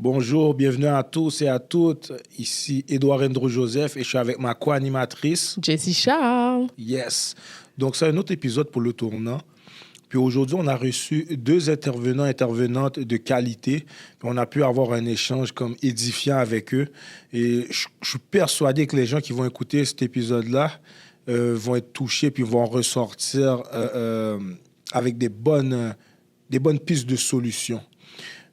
Bonjour, bienvenue à tous et à toutes. Ici Édouard Andrew Joseph et je suis avec ma co-animatrice. Jessie Charles. Yes. Donc, c'est un autre épisode pour le tournant. Puis aujourd'hui, on a reçu deux intervenants, intervenantes de qualité. Puis on a pu avoir un échange comme édifiant avec eux. Et je suis persuadé que les gens qui vont écouter cet épisode-là vont être touchés puis vont ressortir avec des bonnes pistes de solutions.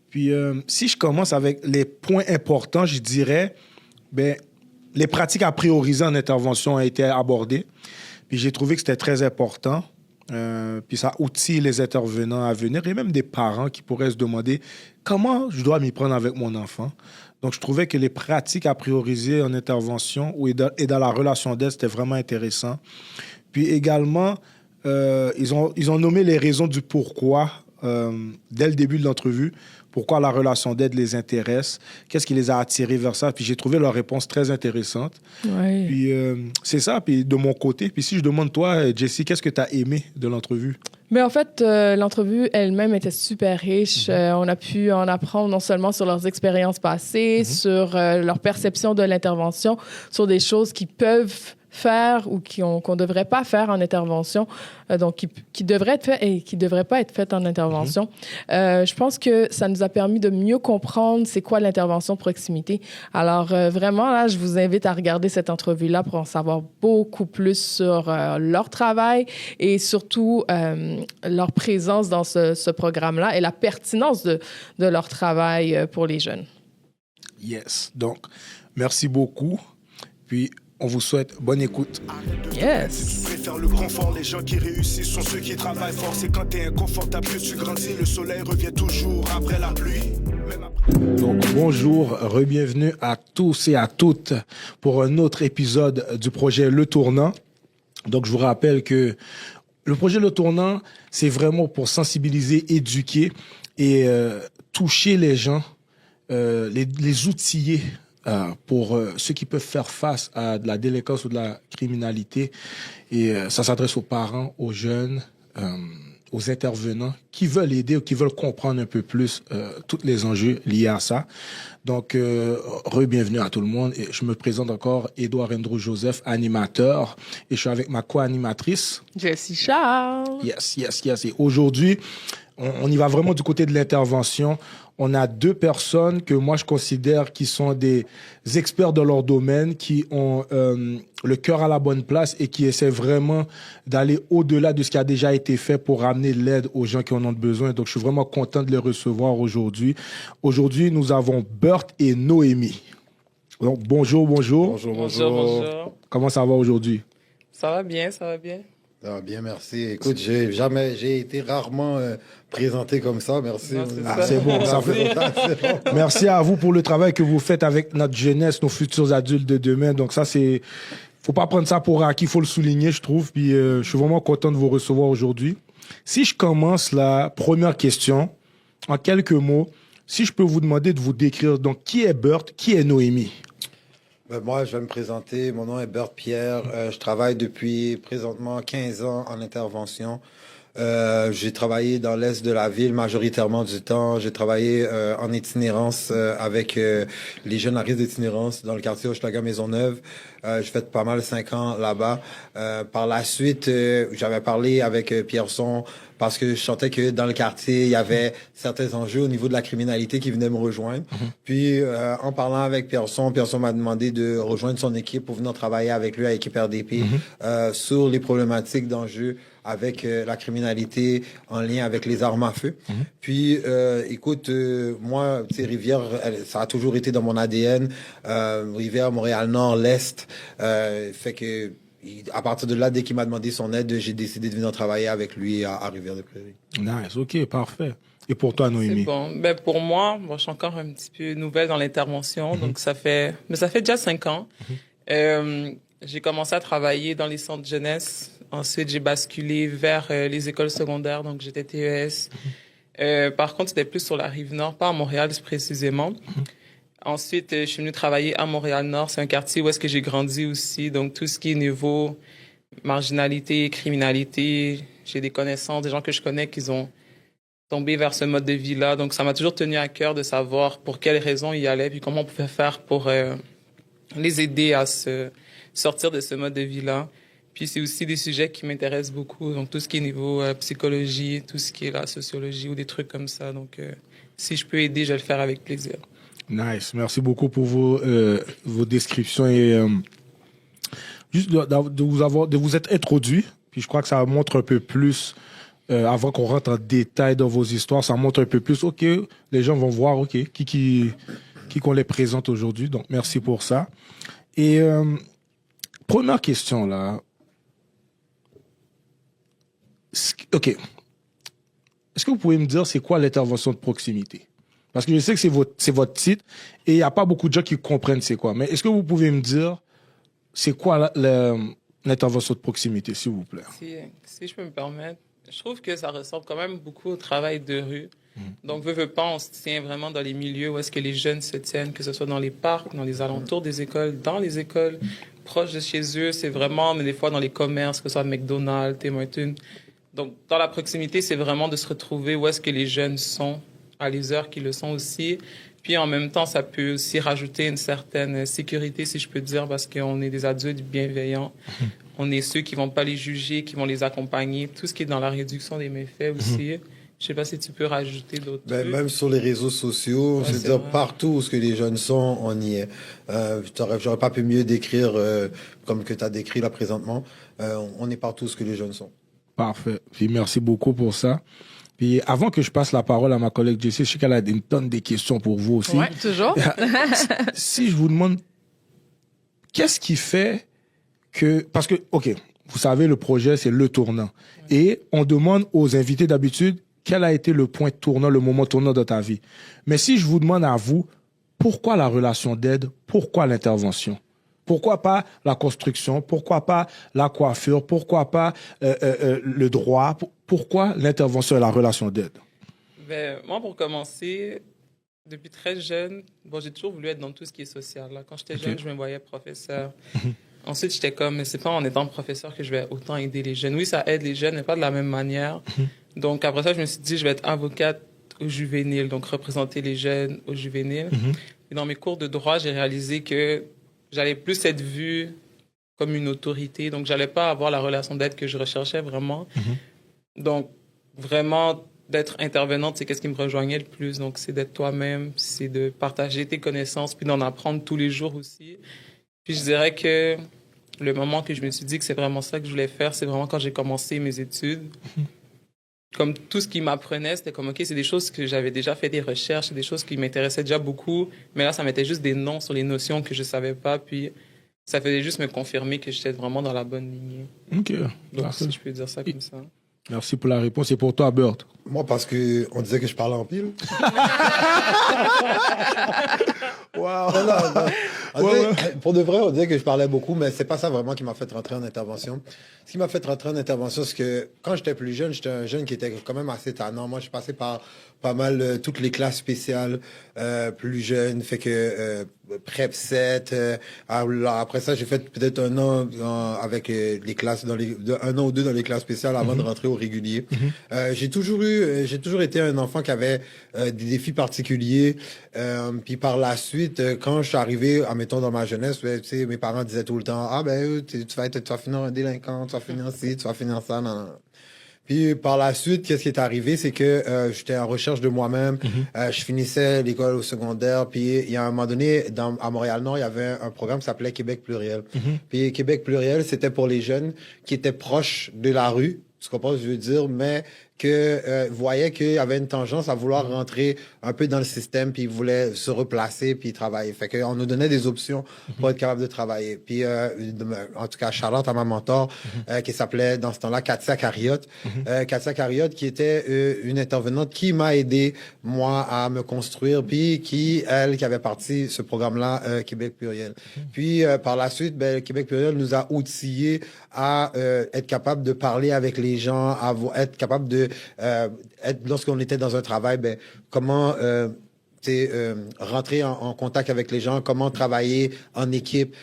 Puis, si je commence avec les points importants, je dirais, les pratiques à prioriser en intervention ont été abordées. Puis, j'ai trouvé que c'était très important. Puis, ça outille les intervenants à venir et même des parents qui pourraient se demander comment je dois m'y prendre avec mon enfant. Donc, je trouvais que les pratiques à prioriser en intervention et dans la relation d'aide, c'était vraiment intéressant. Puis, également, ils ont nommé les raisons du pourquoi dès le début de l'entrevue. Pourquoi la relation d'aide les intéresse, qu'est-ce qui les a attirés vers ça. Puis j'ai trouvé leur réponse très intéressante. Ouais. Puis c'est ça, puis de mon côté. Puis si je demande toi, Jessie, qu'est-ce que tu as aimé de l'entrevue? Mais en fait, l'entrevue elle-même était super riche. On a pu en apprendre non seulement sur leurs expériences passées, sur leur perception de l'intervention, sur des choses qu'ils peuvent faire ou qu'on ne devrait pas faire en intervention, donc qui devraient être faites et qui ne devraient pas être faites en intervention. Je pense que ça nous a permis de mieux comprendre c'est quoi l'intervention proximité. Alors, vraiment, là, je vous invite à regarder cette entrevue-là pour en savoir beaucoup plus sur leur travail et surtout leur présence dans ce programme-là et la pertinence de leur travail pour les jeunes. Yes. Donc, merci beaucoup. Puis, on vous souhaite bonne écoute. Yes. Tu préfères le confort, les gens qui réussissent sont ceux qui travaillent fort. C'est quand t'es inconfortable que tu grandis, le soleil revient toujours après la pluie. Donc, bonjour, re-bienvenue à tous et à toutes pour un autre épisode du projet Le Tournant. Donc, je vous rappelle que le projet Le Tournant, c'est vraiment pour sensibiliser, éduquer et toucher les gens, les outiller pour ceux qui peuvent faire face à de la délinquance ou de la criminalité. Et ça s'adresse aux parents, aux jeunes, aux intervenants qui veulent aider ou qui veulent comprendre un peu plus tous les enjeux liés à ça. Donc, re-bienvenue à tout le monde. Et je me présente encore, Édouard Andrew Joseph, animateur. Et je suis avec ma co-animatrice. Jessie Charles. Yes. Et aujourd'hui, on y va vraiment du côté de l'intervention. On a deux personnes que moi, je considère qui sont des experts de leur domaine, qui ont le cœur à la bonne place et qui essaient vraiment d'aller au-delà de ce qui a déjà été fait pour amener l'aide aux gens qui en ont besoin. Donc, je suis vraiment content de les recevoir aujourd'hui. Aujourd'hui, nous avons Bert et Noémie. Donc, bonjour. Bonjour. Comment ça va aujourd'hui? Ça va bien. Ça va bien, merci. Écoute, j'ai été rarement présenté comme ça, merci. C'est bon, ça fait. Merci à vous pour le travail que vous faites avec notre jeunesse, nos futurs adultes de demain. Donc ça, faut pas prendre ça pour acquis, faut le souligner, je trouve. Puis je suis vraiment content de vous recevoir aujourd'hui. Si je commence la première question, en quelques mots, si je peux vous demander de vous décrire, donc qui est Bert, qui est Noémie? Moi, je vais me présenter. Mon nom est Bert Pierre. Je travaille depuis présentement 15 ans en intervention. J'ai travaillé dans l'est de la ville majoritairement du temps. J'ai travaillé en itinérance avec les jeunes à risque d'itinérance dans le quartier Hochelaga-Maisonneuve. J'ai fait pas mal 5 ans là-bas. Par la suite, j'avais parlé avec Pierson parce que je sentais que dans le quartier, il y avait certains enjeux au niveau de la criminalité qui venaient me rejoindre. Puis, en parlant avec Pierson m'a demandé de rejoindre son équipe pour venir travailler avec lui, à l'équipe RDP, sur les problématiques d'enjeux avec la criminalité en lien avec les armes à feu. Puis, écoute, moi, tu sais, Rivière, ça a toujours été dans mon ADN. Rivière, Montréal-Nord, l'Est. Fait que, à partir de là, dès qu'il m'a demandé son aide, j'ai décidé de venir travailler avec lui à Rivière-des-Prairies. Nice, ok, parfait. Et pour toi, Noémie? C'est bon. Pour moi, je suis encore un petit peu nouvelle dans l'intervention, donc ça fait déjà 5 ans. J'ai commencé à travailler dans les centres de jeunesse. Ensuite, j'ai basculé vers les écoles secondaires, donc j'étais TES. Par contre, c'était plus sur la Rive-Nord, pas à Montréal précisément. Ensuite, je suis venue travailler à Montréal-Nord. C'est un quartier où est-ce que j'ai grandi aussi. Donc, tout ce qui est niveau marginalité, criminalité, j'ai des connaissances, des gens que je connais qui ont tomber vers ce mode de vie-là. Donc, ça m'a toujours tenu à cœur de savoir pour quelles raisons ils y allaient, puis comment on pouvait faire pour les aider à se sortir de ce mode de vie-là. Puis, c'est aussi des sujets qui m'intéressent beaucoup. Donc, tout ce qui est niveau psychologie, tout ce qui est la sociologie ou des trucs comme ça. Donc, si je peux aider, je vais le faire avec plaisir. Nice. Merci beaucoup pour vos descriptions et juste de vous être introduit. Puis je crois que ça montre un peu plus, avant qu'on rentre en détail dans vos histoires, ça montre un peu plus, OK, les gens vont voir, OK, qui qu'on les présente aujourd'hui. Donc, merci pour ça. Et première question, là. OK. Est-ce que vous pouvez me dire c'est quoi l'intervention de proximité? Parce que je sais que c'est votre titre et il n'y a pas beaucoup de gens qui comprennent c'est quoi. Mais est-ce que vous pouvez me dire c'est quoi l'intervention de proximité, s'il vous plaît? Si je peux me permettre, je trouve que ça ressemble quand même beaucoup au travail de rue. Donc, veux pas, on se tient vraiment dans les milieux où est-ce que les jeunes se tiennent, que ce soit dans les parcs, dans les alentours des écoles, dans les écoles, proches de chez eux. C'est vraiment, mais des fois dans les commerces, que ce soit McDonald's, Tim Hortons. Donc, dans la proximité, c'est vraiment de se retrouver où est-ce que les jeunes sont, à les heures qu'ils le sont aussi. Puis, en même temps, ça peut aussi rajouter une certaine sécurité, si je peux dire, parce qu'on est des adultes bienveillants. On est ceux qui vont pas les juger, qui vont les accompagner. Tout ce qui est dans la réduction des méfaits aussi. Je sais pas si tu peux rajouter d'autres trucs. Même sur les réseaux sociaux, Ouais, c'est-à-dire vrai. partout où ce que les jeunes sont, on y est. J'aurais pas pu mieux décrire comme que tu as décrit là présentement. On est partout où ce que les jeunes sont. Parfait. Puis merci beaucoup pour ça. Puis avant que je passe la parole à ma collègue Jessie, je sais qu'elle a une tonne de questions pour vous aussi. Oui, toujours. Si je vous demande, qu'est-ce qui fait que... Parce que, OK, vous savez, le projet, c'est le tournant. Et on demande aux invités d'habitude, quel a été le point tournant, le moment tournant de ta vie? Mais si je vous demande à vous, pourquoi la relation d'aide? Pourquoi l'intervention? Pourquoi pas la construction? Pourquoi pas la coiffure? Pourquoi pas le droit? Pourquoi l'intervention et la relation d'aide? Ben, moi, pour commencer, depuis très jeune, j'ai toujours voulu être dans tout ce qui est social. Là. Quand j'étais jeune, je me voyais professeur. Ensuite, j'étais comme, mais c'est pas en étant professeur que je vais autant aider les jeunes. Oui, ça aide les jeunes, mais pas de la même manière. Donc, après ça, je me suis dit, je vais être avocate aux juvéniles, donc représenter les jeunes aux juvéniles. Et dans mes cours de droit, j'ai réalisé que j'allais plus être vue comme une autorité. Donc, j'allais pas avoir la relation d'aide que je recherchais vraiment. Donc, vraiment, d'être intervenante, c'est qu'est-ce qui me rejoignait le plus. Donc, c'est d'être toi-même, c'est de partager tes connaissances, puis d'en apprendre tous les jours aussi. Puis, je dirais que le moment que je me suis dit que c'est vraiment ça que je voulais faire, c'est vraiment quand j'ai commencé mes études. Comme tout ce qui m'apprenait, c'était comme, OK, c'est des choses que j'avais déjà fait des recherches, c'est des choses qui m'intéressaient déjà beaucoup. Mais là, ça mettait juste des noms sur les notions que je savais pas. Puis, ça faisait juste me confirmer que j'étais vraiment dans la bonne lignée. OK. Donc, si je peux dire ça comme ça. Merci pour la réponse. Et pour toi, Bert? Moi, parce que on disait que je parlais en pile. Wow. Pour de vrai, on disait que je parlais beaucoup, mais c'est pas ça vraiment qui m'a fait rentrer en intervention. Ce qui m'a fait rentrer en intervention, c'est que quand j'étais plus jeune, j'étais un jeune qui était quand même assez tannant. Moi, je passais par pas mal toutes les classes spéciales plus jeunes, fait que Prep 7. Après ça, j'ai fait peut-être un an avec les classes un an ou deux dans les classes spéciales avant de rentrer au régulier. J'ai toujours été un enfant qui avait des défis particuliers. Puis par la suite, quand je suis arrivé, admettons dans ma jeunesse, tu sais, mes parents disaient tout le temps, tu vas finir un délinquant, tu vas finir ci, tu vas finir ça, non. Puis par la suite, qu'est-ce qui est arrivé, c'est que j'étais en recherche de moi-même. Je finissais l'école au secondaire. Puis il y a un moment donné, à Montréal-Nord, il y avait un programme qui s'appelait Québec pluriel. Puis Québec pluriel, c'était pour les jeunes qui étaient proches de la rue. Tu comprends ce que je veux dire? Mais que voyaient qu'il y avait une tendance à vouloir rentrer un peu dans le système, puis ils voulaient se replacer, puis travailler. Fait qu'on nous donnait des options pour être capable de travailler. Puis, en tout cas, Charlotte, à ma mentor, qui s'appelait, dans ce temps-là, Katia Cariotte. Katia Cariotte, qui était une intervenante qui m'a aidé, moi, à me construire, puis qui avait parti ce programme-là, Québec pluriel. Puis, par la suite, Québec pluriel nous a outillés à être capable de parler avec les gens, à être capable de lorsqu'on était dans un travail, comment rentrer en contact avec les gens, comment travailler en équipe,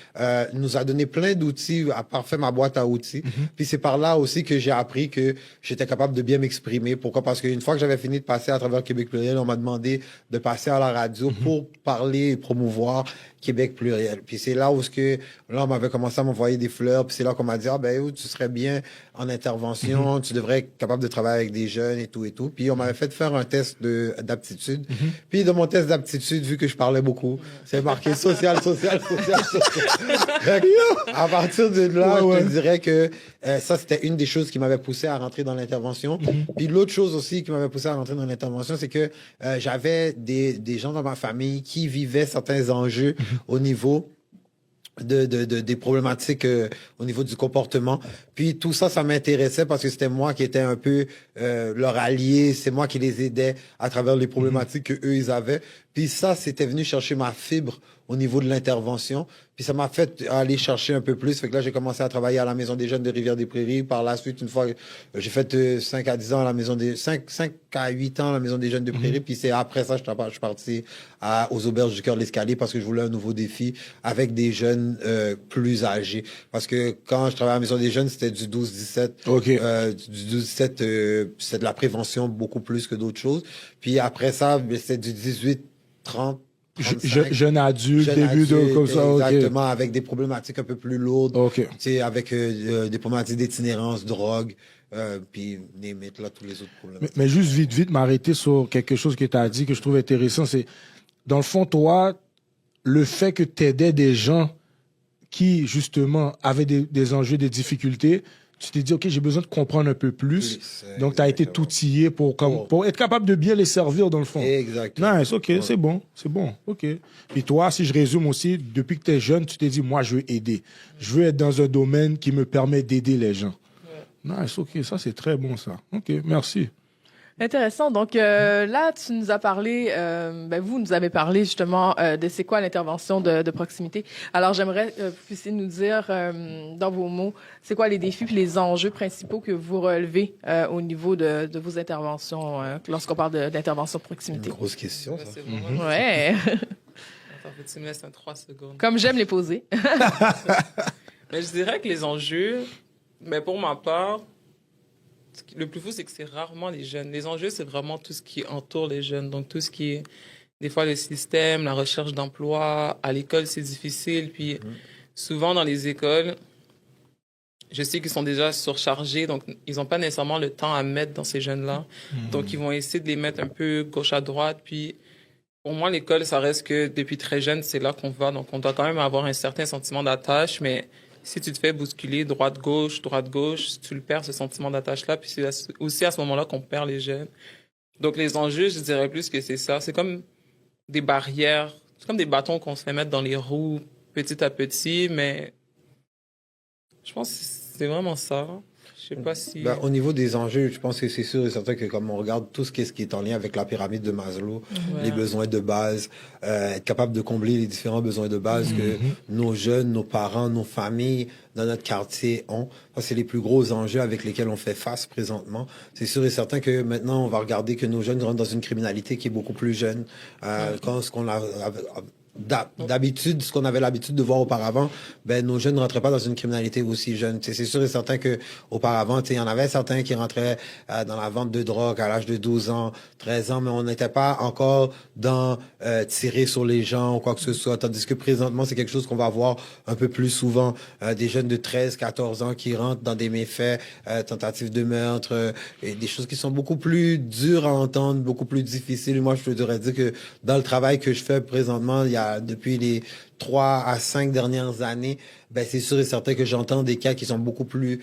nous a donné plein d'outils, à part faire ma boîte à outils. Puis c'est par là aussi que j'ai appris que j'étais capable de bien m'exprimer. Pourquoi? Parce qu'une fois que j'avais fini de passer à travers Québec pluriel, on m'a demandé de passer à la radio pour parler et promouvoir Québec pluriel. Puis c'est là où là, on m'avait commencé à m'envoyer des fleurs. Puis c'est là qu'on m'a dit, tu serais bien en intervention, tu devrais être capable de travailler avec des jeunes et tout et tout. Puis on m'avait fait faire un test d'aptitude. Puis dans mon test d'aptitude, vu que je parlais beaucoup, c'est marqué social. À partir de là, je te dirais que ça, c'était une des choses qui m'avait poussé à rentrer dans l'intervention. Puis l'autre chose aussi qui m'avait poussé à rentrer dans l'intervention, c'est que j'avais des gens dans ma famille qui vivaient certains enjeux au niveau des problématiques au niveau du comportement. Puis tout ça, ça m'intéressait parce que c'était moi qui étais un peu leur allié, c'est moi qui les aidais à travers les problématiques que eux ils avaient. Puis ça, c'était venu chercher ma fibre au niveau de l'intervention. Puis ça m'a fait aller chercher un peu plus. Fait que là, j'ai commencé à travailler à la Maison des jeunes de Rivière-des-Prairies. Par la suite, une fois, j'ai fait 5 à 10 ans à la Maison des... 5 à 8 ans à la Maison des jeunes de Prairies. Puis c'est après ça, je suis parti aux Auberges du Cœur de l'Escalier parce que je voulais un nouveau défi avec des jeunes plus âgés. Parce que quand je travaillais à la Maison des jeunes, c'était du 12-17. OK. Du 12-17, c'est de la prévention beaucoup plus que d'autres choses. Puis après ça, c'était du 18-30. Jeune adulte, début de comme ça. Exactement, avec des problématiques un peu plus lourdes. OK. Avec des problématiques d'itinérance, drogue, puis là, tous les autres problèmes. Mais juste vite, m'arrêter sur quelque chose que tu as dit que je trouve intéressant, c'est, dans le fond, toi, le fait que tu aidais des gens qui, justement, avaient des enjeux, des difficultés, tu t'es dit, OK, j'ai besoin de comprendre un peu plus. Oui, donc, tu as été outillé pour être capable de bien les servir, dans le fond. Exactement. Nice, OK, c'est bon. OK. Puis toi, si je résume aussi, depuis que tu es jeune, tu t'es dit, moi, je veux aider. Je veux être dans un domaine qui me permet d'aider les gens. Ouais. Nice, OK, ça, c'est très bon, ça. OK, merci. Intéressant. Donc là, tu nous as parlé, vous nous avez parlé justement de c'est quoi l'intervention de proximité. Alors j'aimerais que vous puissiez nous dire dans vos mots, c'est quoi les défis et les enjeux principaux que vous relevez au niveau de vos interventions lorsqu'on parle d'intervention de proximité. Une grosse question, ça. Ouais. Attends, tu me laisses 3 secondes. Comme j'aime les poser. Mais je dirais que les enjeux, pour ma part, le plus fou, c'est que c'est rarement les jeunes. Les enjeux, c'est vraiment tout ce qui entoure les jeunes. Donc, tout ce qui est, des fois, le système, la recherche d'emploi. À l'école, c'est difficile. Puis, souvent, dans les écoles, je sais qu'ils sont déjà surchargés. Donc, ils n'ont pas nécessairement le temps à mettre dans ces jeunes-là. Donc, ils vont essayer de les mettre un peu gauche à droite. Puis, pour moi, l'école, ça reste que depuis très jeune, c'est là qu'on va. Donc, on doit quand même avoir un certain sentiment d'attache, mais si tu te fais bousculer droite-gauche, tu le perds, ce sentiment d'attache-là. Puis c'est aussi à ce moment-là qu'on perd les jeunes. Donc, les enjeux, je dirais plus que c'est ça. C'est comme des barrières, c'est comme des bâtons qu'on se fait mettre dans les roues petit à petit, mais je pense que c'est vraiment ça. Je sais pas si... Au niveau des enjeux, je pense que c'est sûr et certain que comme on regarde tout ce qui est en lien avec la pyramide de Maslow, les besoins de base, être capable de combler les différents besoins de base que nos jeunes, nos parents, nos familles dans notre quartier ont. Ça, c'est les plus gros enjeux avec lesquels on fait face présentement. C'est sûr et certain que maintenant, on va regarder que nos jeunes rentrent dans une criminalité qui est beaucoup plus jeune. Quand ce qu'on a... D'habitude, ce qu'on avait l'habitude de voir auparavant, nos jeunes ne rentraient pas dans une criminalité aussi jeune. C'est sûr et certain que auparavant, il y en avait certains qui rentraient dans la vente de drogue à l'âge de 12 ans, 13 ans, mais on n'était pas encore dans tirer sur les gens ou quoi que ce soit. Tandis que présentement, c'est quelque chose qu'on va voir un peu plus souvent. Des jeunes de 13, 14 ans qui rentrent dans des méfaits, tentatives de meurtre, et des choses qui sont beaucoup plus dures à entendre, beaucoup plus difficiles. Moi, je te devrais dire que dans le travail que je fais présentement, depuis les 3 à 5 dernières années, c'est sûr et certain que j'entends des cas qui sont beaucoup plus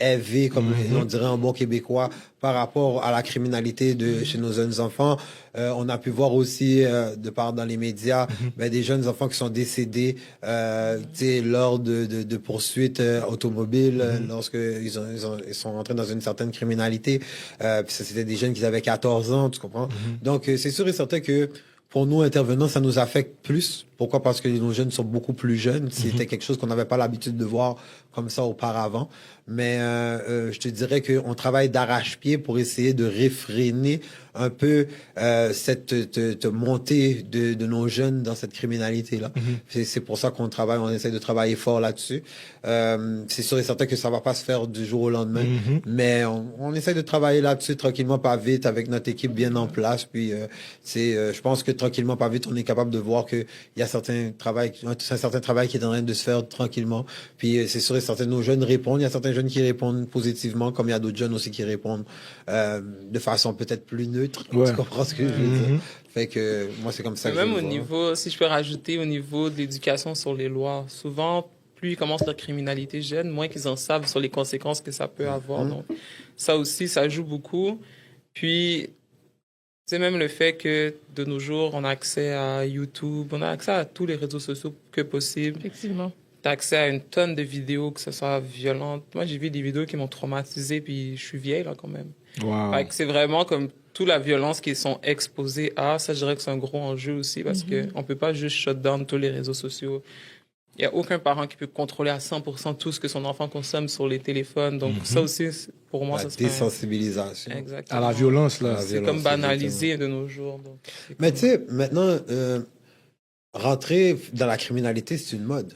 élevés, comme on dirait en bon québécois, par rapport à la criminalité chez nos jeunes enfants. On a pu voir aussi, de part dans les médias, des jeunes enfants qui sont décédés lors de poursuites automobiles, lorsqu'ils sont rentrés dans une certaine criminalité. Puis ça, c'était des jeunes qui avaient 14 ans, tu comprends? Donc, c'est sûr et certain que pour nous, intervenants, ça nous affecte plus Pourquoi? Parce que nos jeunes sont beaucoup plus jeunes. C'était quelque chose qu'on n'avait pas l'habitude de voir comme ça auparavant. Mais je te dirais qu'on travaille d'arrache-pied pour essayer de réfréner un peu cette montée de nos jeunes dans cette criminalité-là. C'est pour ça qu'on travaille, on essaie de travailler fort là-dessus. C'est sûr et certain que ça va pas se faire du jour au lendemain, mais on essaie de travailler là-dessus tranquillement, pas vite, avec notre équipe bien en place. Puis je pense que tranquillement, pas vite, on est capable de voir qu'il y a un certain travail qui est en train de se faire tranquillement. Puis c'est sûr et certain, nos jeunes répondent. Il y a certains jeunes qui répondent positivement, comme il y a d'autres jeunes aussi qui répondent de façon peut-être plus neutre. Ouais. Tu comprends ce que je veux dire? Fait que moi, c'est comme ça que Même je au le vois. niveau, si je peux rajouter, au niveau de l'éducation sur les lois, souvent, plus ils commencent leur criminalité jeune, moins qu'ils en savent sur les conséquences que ça peut avoir. Donc, ça aussi, ça joue beaucoup. Puis, c'est même le fait que de nos jours, on a accès à YouTube, on a accès à tous les réseaux sociaux que possible. Effectivement. Tu as accès à une tonne de vidéos, que ce soit violentes. Moi, j'ai vu des vidéos qui m'ont traumatisé, puis je suis vieille, là, quand même. Wow. Fait que c'est vraiment comme toute la violence qu'ils sont exposés à. Ça, je dirais que c'est un gros enjeu aussi, parce que on peut pas juste shut down tous les réseaux sociaux. Il y a aucun parent qui peut contrôler à 100% tout ce que son enfant consomme sur les téléphones. Donc, ça aussi, pour moi, La ça serait... désensibilisation. Exactement. À la violence, là. À la C'est violence, comme banalisé de nos jours. Donc, Mais tu sais, maintenant, rentrer dans la criminalité, c'est une mode.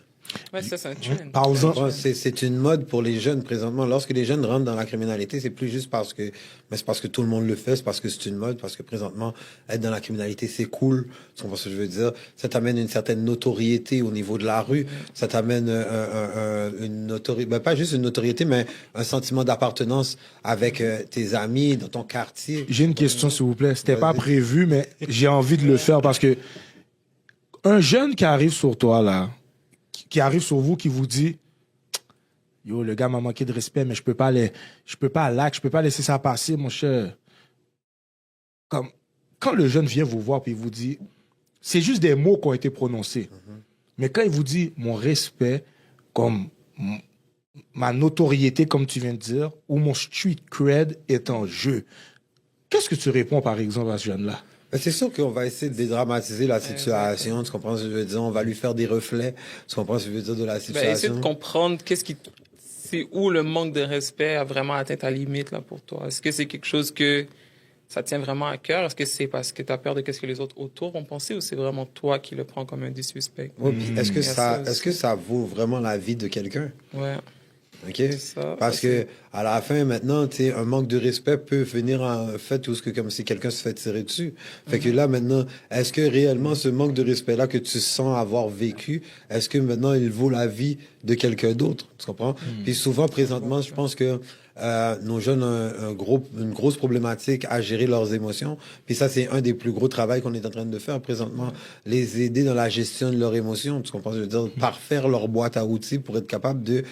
ouais, ça, c'est un trend. Parle-en. Ouais, c'est une mode pour les jeunes présentement. Lorsque les jeunes rentrent dans la criminalité, c'est plus juste mais c'est parce que tout le monde le fait, c'est parce que c'est une mode, parce que présentement, être dans la criminalité, c'est cool. Tu comprends ce que je veux dire? Ça t'amène une certaine notoriété au niveau de la rue. Ça t'amène une notoriété, ben, pas juste une notoriété, mais un sentiment d'appartenance avec tes amis, dans ton quartier. J'ai une question, s'il vous plaît. C'était pas Vas-y. prévu, mais j'ai envie de le faire parce que un jeune qui arrive sur toi, là, qui arrive sur vous, qui vous dit yo, le gars m'a manqué de respect, mais je peux pas laisser ça passer, mon cher. Comme, quand le jeune vient vous voir puis il vous dit, c'est juste des mots qui ont été prononcés. Mais quand il vous dit mon respect, comme ma notoriété, comme tu viens de dire, ou mon street cred est en jeu, qu'est-ce que tu réponds, par exemple, à ce jeune-là? Ben, c'est sûr qu'on va essayer de dédramatiser la situation. Tu comprends ce que je veux dire? On va lui faire des reflets. Tu comprends ce que je veux dire de la Ben, situation? essayer de comprendre c'est où le manque de respect a vraiment atteint ta limite, là, pour toi. Est-ce que c'est quelque chose que ça tient vraiment à cœur? Est-ce que c'est parce que tu as peur de ce que les autres autour vont penser ou c'est vraiment toi qui le prends comme un disrespect? Ouais, puis est-ce que Il y a ça est-ce que ça vaut vraiment la vie de quelqu'un? Ouais. OK? Ça, Parce ça, que à la fin, maintenant, tu sais, un manque de respect peut venir en fait où comme si quelqu'un se fait tirer dessus. Fait que là, maintenant, est-ce que réellement ce manque de respect-là que tu sens avoir vécu, est-ce que maintenant il vaut la vie de quelqu'un d'autre? Tu comprends? Puis souvent, présentement, je pense que nos jeunes ont une grosse problématique à gérer leurs émotions. Puis ça, c'est un des plus gros travaux qu'on est en train de faire présentement. Les aider dans la gestion de leurs émotions. Tu comprends? Je veux dire, parfaire leur boîte à outils pour être capable de,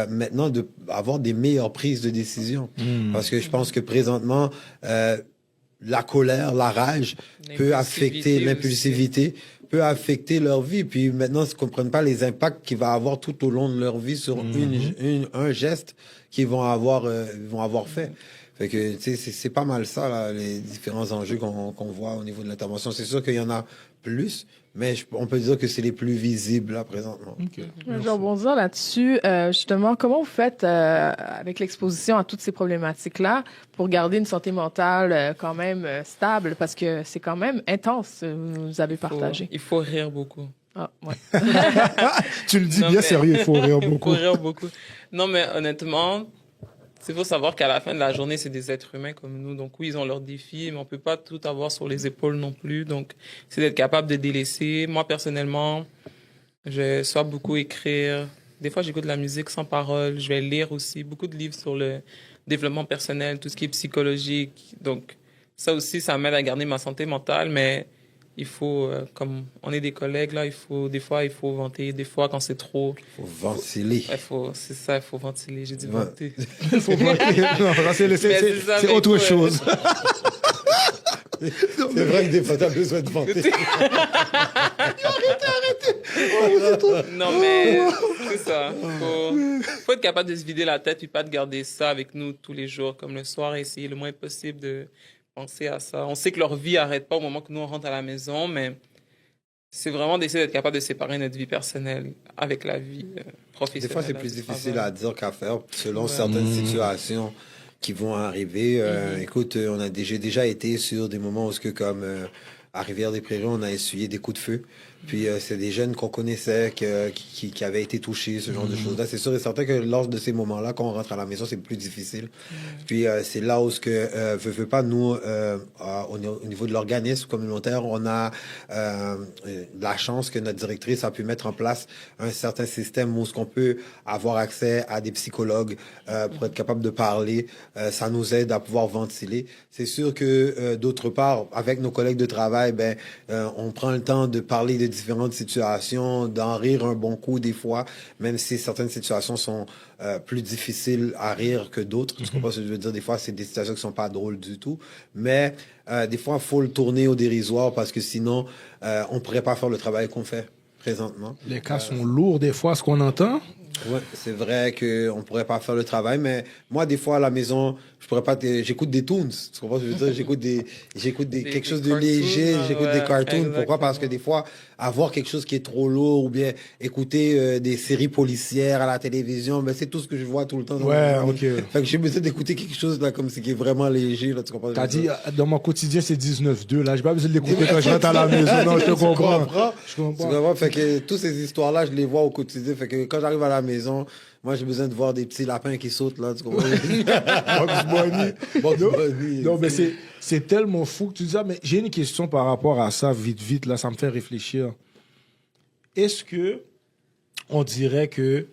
maintenant, de avoir des meilleures prises de décision. Parce que je pense que présentement, la colère, la rage peut affecter l'impulsivité, peut affecter leur vie. Puis maintenant, ils ne comprennent pas les impacts qu'il va avoir tout au long de leur vie sur un geste qu'ils vont avoir fait. Fait que, tu sais, c'est pas mal ça, là, les différents enjeux qu'on voit au niveau de l'intervention. C'est sûr qu'il y en a plus, mais on peut dire que c'est les plus visibles, là, présentement. OK. Je vais rebondir là-dessus. Justement, comment vous faites avec l'exposition à toutes ces problématiques-là pour garder une santé mentale quand même stable? Parce que c'est quand même intense, vous avez partagé. Il faut rire beaucoup. Ah, ouais. Tu le dis Non, bien mais- sérieux, il faut rire Il beaucoup. faut rire beaucoup. Non, mais honnêtement, il faut savoir qu'à la fin de la journée, c'est des êtres humains comme nous. Donc oui, ils ont leurs défis, mais on peut pas tout avoir sur les épaules non plus. Donc, c'est d'être capable de délaisser. Moi, personnellement, je sois beaucoup écrire. Des fois, j'écoute de la musique sans parole. Je vais lire aussi beaucoup de livres sur le développement personnel, tout ce qui est psychologique. Donc, ça aussi, ça m'aide à garder ma santé mentale, mais il faut, comme on est des collègues, là, des fois, il faut vanter. Des fois, quand c'est trop, Faut ventiler. c'est ça, il faut ventiler. J'ai dit Ouais. vanter. Faut pas- Non, ça, c'est Mais c'est ça, c'est mais autre écoute, chose. C'est vrai que des fois, t'as besoin de vanter. Non, mais c'est ça. Faut être capable de se vider la tête puis pas de garder ça avec nous tous les jours, comme le soir, et essayer le moins possible de penser à ça. On sait que leur vie n'arrête pas au moment que nous, on rentre à la maison, mais c'est vraiment d'essayer d'être capable de séparer notre vie personnelle avec la vie professionnelle. Des fois, c'est plus du difficile travail. à dire qu'à faire selon Ouais. certaines situations qui vont arriver. Écoute, j'ai déjà été sur des moments où, à Rivière-des-Prairies, on a essuyé des coups de feu. Puis c'est des jeunes qu'on connaissait qui avaient été touchés, ce genre de choses-là. C'est sûr et certain que lors de ces moments-là, quand on rentre à la maison, c'est plus difficile. Puis c'est là où veut pas, nous, au niveau de l'organisme communautaire, on a la chance que notre directrice a pu mettre en place un certain système où ce qu'on peut avoir accès à des psychologues pour être capable de parler. Ça nous aide à pouvoir ventiler. C'est sûr que d'autre part, avec nos collègues de travail, on prend le temps de parler de différentes situations, d'en rire un bon coup des fois, même si certaines situations sont plus difficiles à rire que d'autres. Tu comprends ce que je veux dire? Des fois, c'est des situations qui sont pas drôles du tout. Mais des fois, il faut le tourner au dérisoire parce que sinon, on pourrait pas faire le travail qu'on fait présentement. Les cas sont lourds des fois, ce qu'on entend. Ouais, c'est vrai qu'on pourrait pas faire le travail, mais moi, des fois, à la maison, je pourrais pas, j'écoute des toons. Tu comprends ce que je veux dire? J'écoute quelque chose de cartoons, léger, j'écoute des cartoons. exactement. Pourquoi? Parce que des fois, avoir quelque chose qui est trop lourd ou bien écouter des séries policières à la télévision, c'est tout ce que je vois tout le temps. Ouais, ok. Fait que j'ai besoin d'écouter quelque chose, là, comme c'est qui est vraiment léger, là, tu comprends? T'as dit, dans mon quotidien, c'est 19-2. Là, j'ai pas besoin de l'écouter quand je rentre à la maison. Non, je te Tu comprends. comprends? Je Tu comprends. comprends? Fait que toutes ces histoires-là, je les vois au quotidien. Fait que quand j'arrive à la maison, moi, j'ai besoin de voir des petits lapins qui sautent, là, tu comprends? Bugs Bunny. Bugs Non, Bunny. non, mais c'est tellement fou que tu dis ça. Mais j'ai une question par rapport à ça, vite, là, ça me fait réfléchir. Est-ce que on dirait que,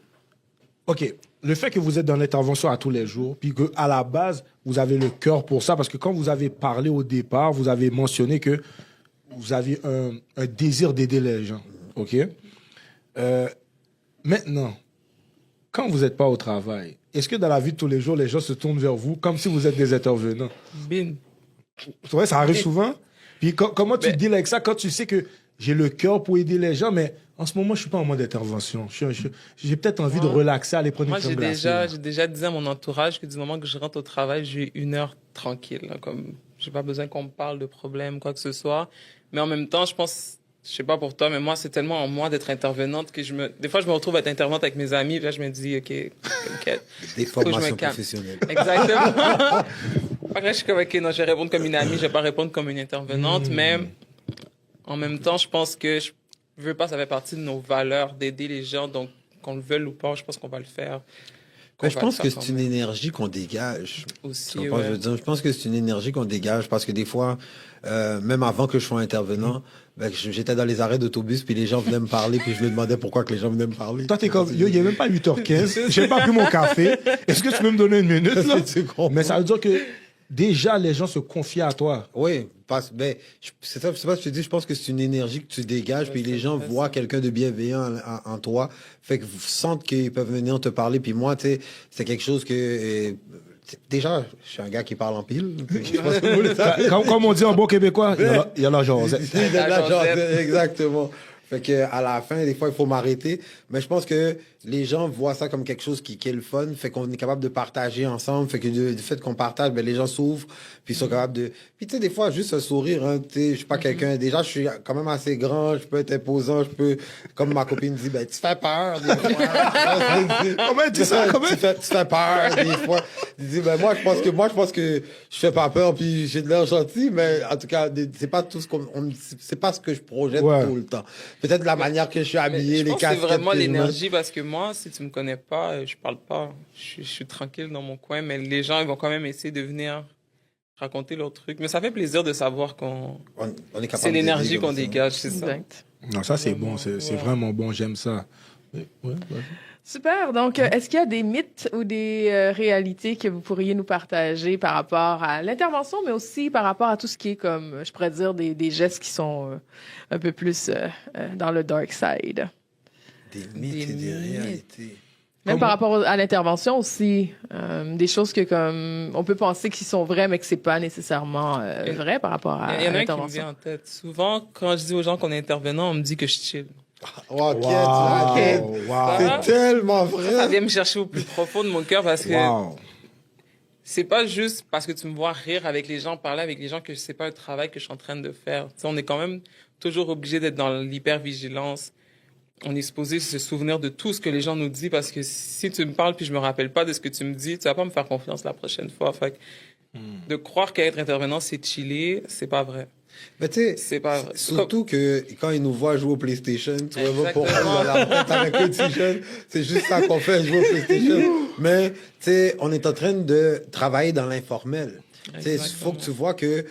OK, le fait que vous êtes dans l'intervention à tous les jours, puis qu'à la base, vous avez le cœur pour ça, parce que quand vous avez parlé au départ, vous avez mentionné que vous avez un désir d'aider les gens, OK? Maintenant, quand vous n'êtes pas au travail, est-ce que dans la vie de tous les jours, les gens se tournent vers vous comme si vous êtes des intervenants? Bin. C'est vrai, ça arrive souvent. Puis comment tu deals avec ça quand tu sais que j'ai le cœur pour aider les gens, mais en ce moment, je suis pas en mode intervention. J'ai peut-être envie de relaxer, aller prendre Moi, une crème glacée. j'ai déjà dit à mon entourage que du moment que je rentre au travail, j'ai 1 heure tranquille. Là, comme, j'ai pas besoin qu'on me parle de problèmes, quoi que ce soit. Mais en même temps, je sais pas pour toi, mais moi, c'est tellement en moi d'être intervenante que des fois, je me retrouve à être intervenante avec mes amis, puis là, je me dis, OK, t'inquiète. Des Faut que je me formations calme. professionnelles. Exactement. Après, je suis comme, OK, non, je vais répondre comme une amie, je vais pas répondre comme une intervenante, mais en même temps, je pense que je veux pas, ça fait partie de nos valeurs d'aider les gens, donc qu'on le veuille ou pas, je pense qu'on va le faire. Mais je pense que c'est une énergie qu'on dégage. Aussi, Tu comprends, ouais. je veux dire, je pense que c'est une énergie qu'on dégage parce que des fois, même avant que je sois intervenant, j'étais dans les arrêts d'autobus puis les gens venaient me parler puis je me demandais pourquoi que les gens venaient me parler. Toi, t'es comme, yo, il n'est même pas 8h15, j'ai pas pris mon café. Est-ce que tu peux me donner une minute, là? Tu comprends? Mais ça veut dire que déjà, les gens se confient à toi. Oui, c'est ça, c'est pas ce que je te dis, je pense que c'est une énergie que tu dégages, puis les gens voient quelqu'un de bienveillant en toi, fait que vous sentent qu'ils peuvent venir te parler, puis moi, tu sais, c'est quelque chose que... déjà, je suis un gars qui parle en pile. Je pense que vous le savez. Comme on dit en bon québécois, il y a la jasette. C'est de la jasette, exactement. Fait que à la fin, des fois, il faut m'arrêter. Mais je pense que les gens voient ça comme quelque chose qui est le fun. Fait qu'on est capable de partager ensemble. Fait que du fait qu'on partage, les gens s'ouvrent. Puis ils sont capables de... Puis tu sais, des fois, juste un sourire. Hein, tu sais, je suis pas quelqu'un... Déjà, je suis quand même assez grand. Je peux être imposant. Je peux... Comme ma copine dit, tu fais peur des fois. Comment elle dit ça? Comment? Tu fais peur des fois. Il dit, moi, je pense que je fais pas peur. Puis j'ai de l'air gentil. Mais en tout cas, c'est pas tout ce c'est pas ce que je projette tout le temps. Peut-être la manière que je suis habillé, Je les pense que c'est casquettes. vraiment que je mets. l'énergie parce que moi, si tu me connais pas, je parle pas. Je suis tranquille dans mon coin, mais les gens ils vont quand même essayer de venir raconter leurs trucs. Mais ça fait plaisir de savoir qu'on. On est capable C'est l'énergie d'aider qu'on comme ça. dégage, c'est ça. Exact. Non, ça, c'est bon. C'est vraiment bon. J'aime ça. Ouais. Super. Donc, est-ce qu'il y a des mythes ou des réalités que vous pourriez nous partager par rapport à l'intervention, mais aussi par rapport à tout ce qui est comme, je pourrais dire, des gestes qui sont un peu plus dans le dark side? Des mythes et des réalités. Même par rapport à l'intervention aussi, des choses que comme on peut penser qu'ils sont vraies, mais que c'est pas nécessairement vrai par rapport à Il y en a un qui me l'intervention. vient en tête. Souvent, quand je dis aux gens qu'on est intervenant, on me dit que je chill. Ok, Wow. c'est tellement vrai. Ça vient me chercher au plus profond de mon cœur parce que Wow. c'est pas juste parce que tu me vois rire avec les gens, parler avec les gens, que c'est pas un travail que je suis en train de faire. Tu sais, on est quand même toujours obligé d'être dans l'hypervigilance. On est supposé se souvenir de tout ce que les gens nous disent, parce que si tu me parles puis je me rappelle pas de ce que tu me dis, tu vas pas me faire confiance la prochaine fois. Fait que de croire qu'être intervenant, c'est chiller, c'est pas vrai. Mais tu sais, C'est pas vrai. surtout que quand ils nous voient jouer au PlayStation, tu vois, pour Exactement. la tête avec un t-shirt, c'est juste ça qu'on fait, jouer au PlayStation. Mais, tu sais, on est en train de travailler dans l'informel. Tu sais, il faut que tu vois que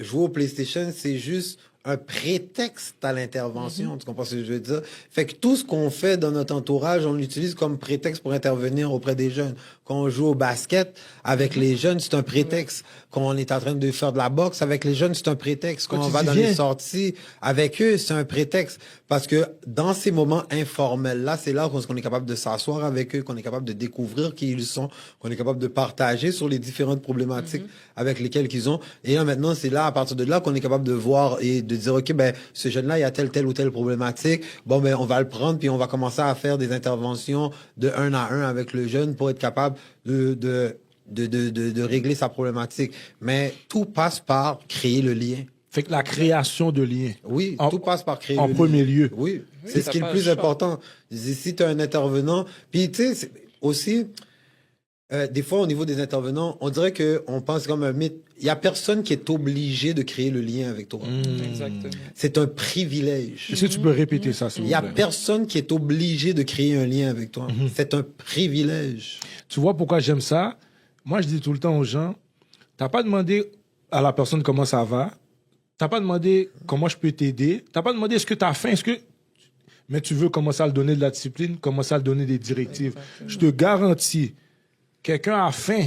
jouer au PlayStation, c'est juste un prétexte à l'intervention. Tu comprends ce que je veux dire? Fait que tout ce qu'on fait dans notre entourage, on l'utilise comme prétexte pour intervenir auprès des jeunes. Quand on joue au basket avec les jeunes, c'est un prétexte. Quand on est en train de faire de la boxe avec les jeunes, c'est un prétexte. Quand on va dans les sorties avec eux, c'est un prétexte. Parce que dans ces moments informels-là, c'est là qu'on est capable de s'asseoir avec eux, qu'on est capable de découvrir qui ils sont, qu'on est capable de partager sur les différentes problématiques avec lesquelles ils ont. Et là, maintenant, c'est là, à partir de là, qu'on est capable de voir et de dire, OK, ben, ce jeune-là, il y a telle ou telle problématique. Bon, ben, on va le prendre, puis on va commencer à faire des interventions de 1 à 1 avec le jeune pour être capable de régler sa problématique. Mais tout passe par créer le lien. Fait que la création de liens. Oui, tout passe par créer en le premier lien. lieu. Oui, c'est ce t'as qui est le pas plus le choix. important. Si tu es un intervenant, puis tu sais, aussi, des fois, au niveau des intervenants, on dirait qu'on pense comme un mythe. Il y a personne qui est obligé de créer le lien avec toi. Exactement. C'est un privilège. Est-ce que tu peux répéter ça, s'il Il vous y a plaît? personne qui est obligé de créer un lien avec toi. C'est un privilège. Tu vois pourquoi j'aime ça? Moi, je dis tout le temps aux gens, t'as pas demandé à la personne comment ça va, t'as pas demandé comment je peux t'aider, t'as pas demandé est-ce que t'as faim, mais tu veux commencer à lui donner de la discipline, commencer à lui donner des directives. Je te garantis, quelqu'un a faim,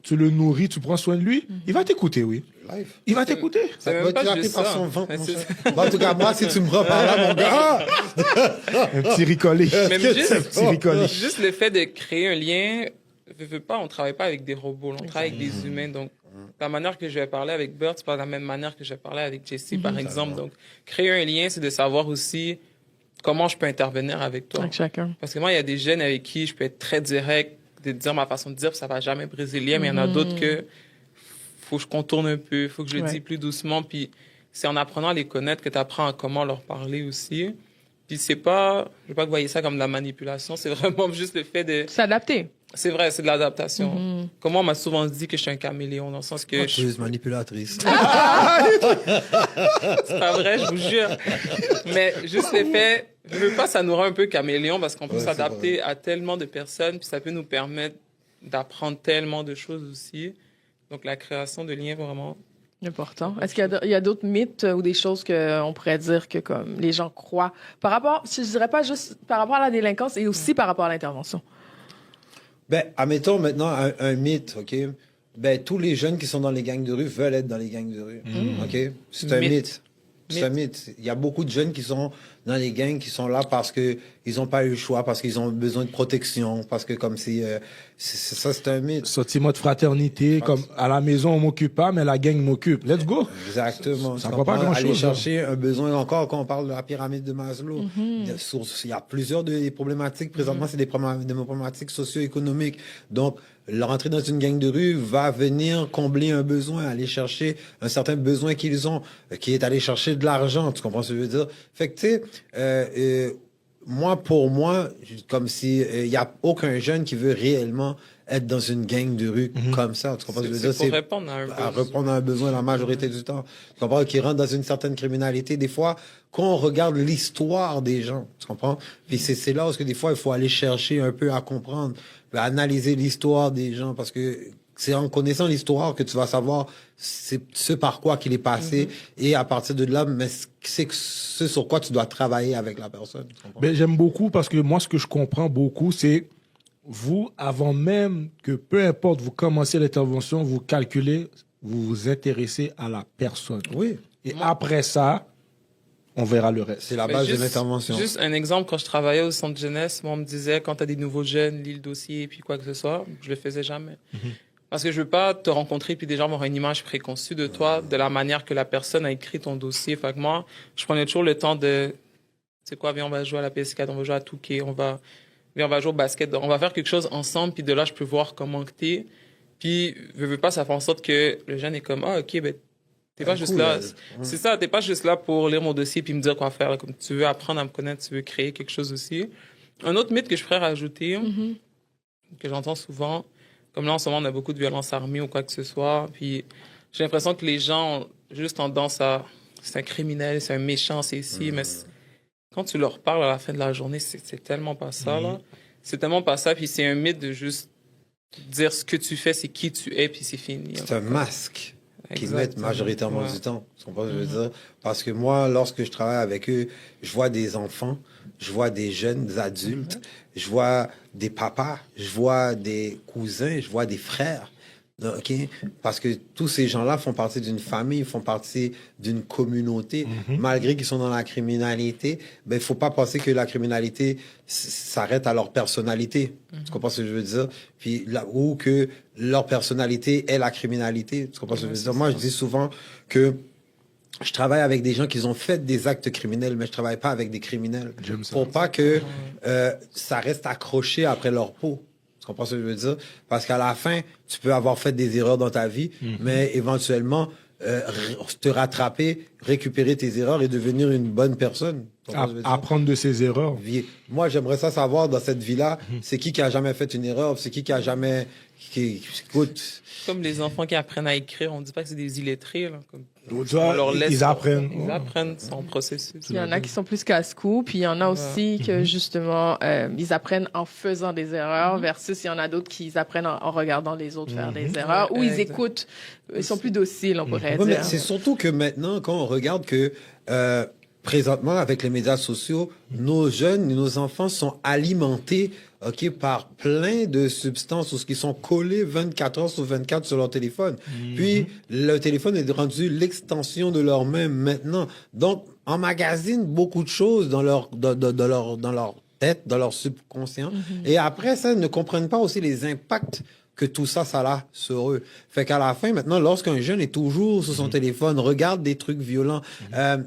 tu le nourris, tu prends soin de lui, il va t'écouter, oui. Life. Il va t'écouter. C'est même Va pas tirer juste par ça. son ventre, Mais mon c'est cher. Bon, en tout cas, moi, si tu me prends par là, mon gars, Un petit ricolé. Même Un juste, petit ricolé. juste le fait de créer un lien, veux pas, on travaille pas avec des robots, on travaille avec des humains. Donc, la manière que je vais parler avec Bert, c'est pas la même manière que je vais parler avec Jessie, par exemple. Donc, créer un lien, c'est de savoir aussi comment je peux intervenir avec toi. Avec chacun. Parce que moi, il y a des jeunes avec qui je peux être très direct, de dire ma façon de dire, puis ça va jamais briser le lien, mais il y en a d'autres que faut que je contourne un peu, faut que je le dise plus doucement, puis c'est en apprenant à les connaître que tu apprends à comment leur parler aussi. Puis c'est pas, je veux pas que vous voyez ça comme de la manipulation, c'est vraiment juste le fait de... S'adapter. C'est vrai, c'est de l'adaptation. Comme on m'a souvent dit que je suis un caméléon, dans le sens que je menteuse, manipulatrice. c'est pas vrai, je vous jure. Mais juste le fait, je veux pas, ça nous rend un peu caméléon parce qu'on peut Ouais, c'est s'adapter à tellement de personnes, puis ça peut nous permettre d'apprendre tellement de choses aussi. Donc la création de liens, vraiment. Important. Est-ce qu'il y a d'autres mythes ou des choses qu'on pourrait dire que comme les gens croient par rapport, je dirais pas juste par rapport à la délinquance et aussi par rapport à l'intervention? Ben, admettons maintenant un mythe, OK? Ben, tous les jeunes qui sont dans les gangs de rue veulent être dans les gangs de rue, OK? C'est un mythe. C'est un mythe. Il y a beaucoup de jeunes qui sont dans les gangs, qui sont là parce que ils n'ont pas eu le choix, parce qu'ils ont besoin de protection, parce que comme si... ça, c'est un mythe. Sentiment de fraternité, comme à la maison, on m'occupe pas, mais la gang m'occupe. Let's go. Exactement. Ça Tu ne va pas comprends? grand-chose. Aller chercher un besoin encore quand on parle de la pyramide de Maslow. Il y a plusieurs des problématiques. Présentement, c'est des problématiques socio-économiques. Donc, rentrer dans une gang de rue va venir combler un besoin, aller chercher un certain besoin qu'ils ont, qui est aller chercher de l'argent. Tu comprends ce que je veux dire? Fait que, tu sais, pour moi, comme si il y a aucun jeune qui veut réellement être dans une gang de rue comme ça. Tu comprends ce que je veux dire? C'est pour répondre à un besoin. À répondre à un besoin la majorité du temps. Tu comprends? Qui rentre dans une certaine criminalité. Des fois, quand on regarde l'histoire des gens, tu comprends? Puis c'est là où des fois, il faut aller chercher un peu à comprendre, à analyser l'histoire des gens, parce que c'est en connaissant l'histoire que tu vas savoir ce par quoi qu'il est passé, et à partir de là, mais c'est ce sur quoi tu dois travailler avec la personne. Tu comprends? Ben, j'aime beaucoup parce que moi, ce que je comprends beaucoup, c'est vous, avant même que peu importe, vous commencez l'intervention, vous calculez, vous vous intéressez à la personne. Oui. Et après ça, on verra le reste. C'est la Mais base juste- de l'intervention. Juste un exemple, quand je travaillais au centre jeunesse, moi, on me disait, quand tu as des nouveaux jeunes, lis le dossier, puis quoi que ce soit. Je le faisais jamais. Parce que je veux pas te rencontrer, puis déjà avoir une image préconçue de toi, de la manière que la personne a écrit ton dossier. Fait que moi, je prenais toujours le temps de, c'est quoi, viens, on va jouer à la PS4, on va jouer à Touquet, viens, on va jouer au basket, on va faire quelque chose ensemble, puis de là, je peux voir comment que t'es. Puis, veux pas, ça fait en sorte que le jeune est comme, ah, OK, ben, t'es pas juste cool, là. ouais. C'est ça, t'es pas juste là pour lire mon dossier puis me dire quoi faire. Là. Comme tu veux apprendre à me connaître, tu veux créer quelque chose aussi. Un autre mythe que je ferais rajouter, que j'entends souvent, comme là, en ce moment, on a beaucoup de violences armées ou quoi que ce soit. Puis, j'ai l'impression que les gens ont juste tendance à, c'est un criminel, c'est un méchant, c'est ici. Mais quand tu leur parles à la fin de la journée, c'est tellement pas ça, là. C'est tellement pas ça. Puis, c'est un mythe de juste dire ce que tu fais, c'est qui tu es, puis c'est fini. C'est un masque qu'ils Exact. mettent majoritairement Ouais. du temps. Tu comprends ce que je veux dire? Parce que moi, lorsque je travaille avec eux, je vois des enfants, je vois des jeunes adultes, je vois des papas, je vois des cousins, je vois des frères. OK? Parce que tous ces gens-là font partie d'une famille, font partie d'une communauté. Malgré qu'ils sont dans la criminalité, ben, il faut pas penser que la criminalité s'arrête à leur personnalité. Tu comprends ce que je veux dire? Puis là, ou que leur personnalité est la criminalité. Tu comprends ce que je veux dire? Moi, je dis souvent que je travaille avec des gens qui ont fait des actes criminels, mais je travaille pas avec des criminels. J'aime ça. Pour pas que ça reste accroché après leur peau. Tu comprends ce que je veux dire? Parce qu'à la fin, tu peux avoir fait des erreurs dans ta vie, mais éventuellement, te rattraper, récupérer tes erreurs et devenir une bonne personne. Tu comprends ce que je veux dire? Apprendre de ses erreurs. Moi, j'aimerais ça savoir dans cette vie-là, c'est qui a jamais fait une erreur, c'est qui a jamais... Écoute, Comme les enfants qui apprennent à écrire, on dit pas que c'est des illettrés, là. Comme, Tu vois, on leur laisse. ils apprennent. Ils apprennent son processus. Il y en a qui sont plus casse-cou, puis il y en a aussi que, justement, ils apprennent en faisant des erreurs, versus il y en a d'autres qui apprennent en regardant les autres faire des erreurs, ou ils Exact. écoutent, ils sont plus dociles, on pourrait Ouais, mais dire. c'est surtout que maintenant, quand on regarde que présentement, avec les médias sociaux, nos jeunes et nos enfants sont alimentés par plein de substances ou ce qui sont collés 24 heures sur 24 sur leur téléphone. Puis, le téléphone est rendu l'extension de leur main maintenant. Donc, emmagasine beaucoup de choses dans leur tête, dans leur subconscient. Et après, ça, ils ne comprennent pas aussi les impacts que tout ça, ça a sur eux. Fait qu'à la fin, maintenant, lorsqu'un jeune est toujours sur son téléphone, regarde des trucs violents,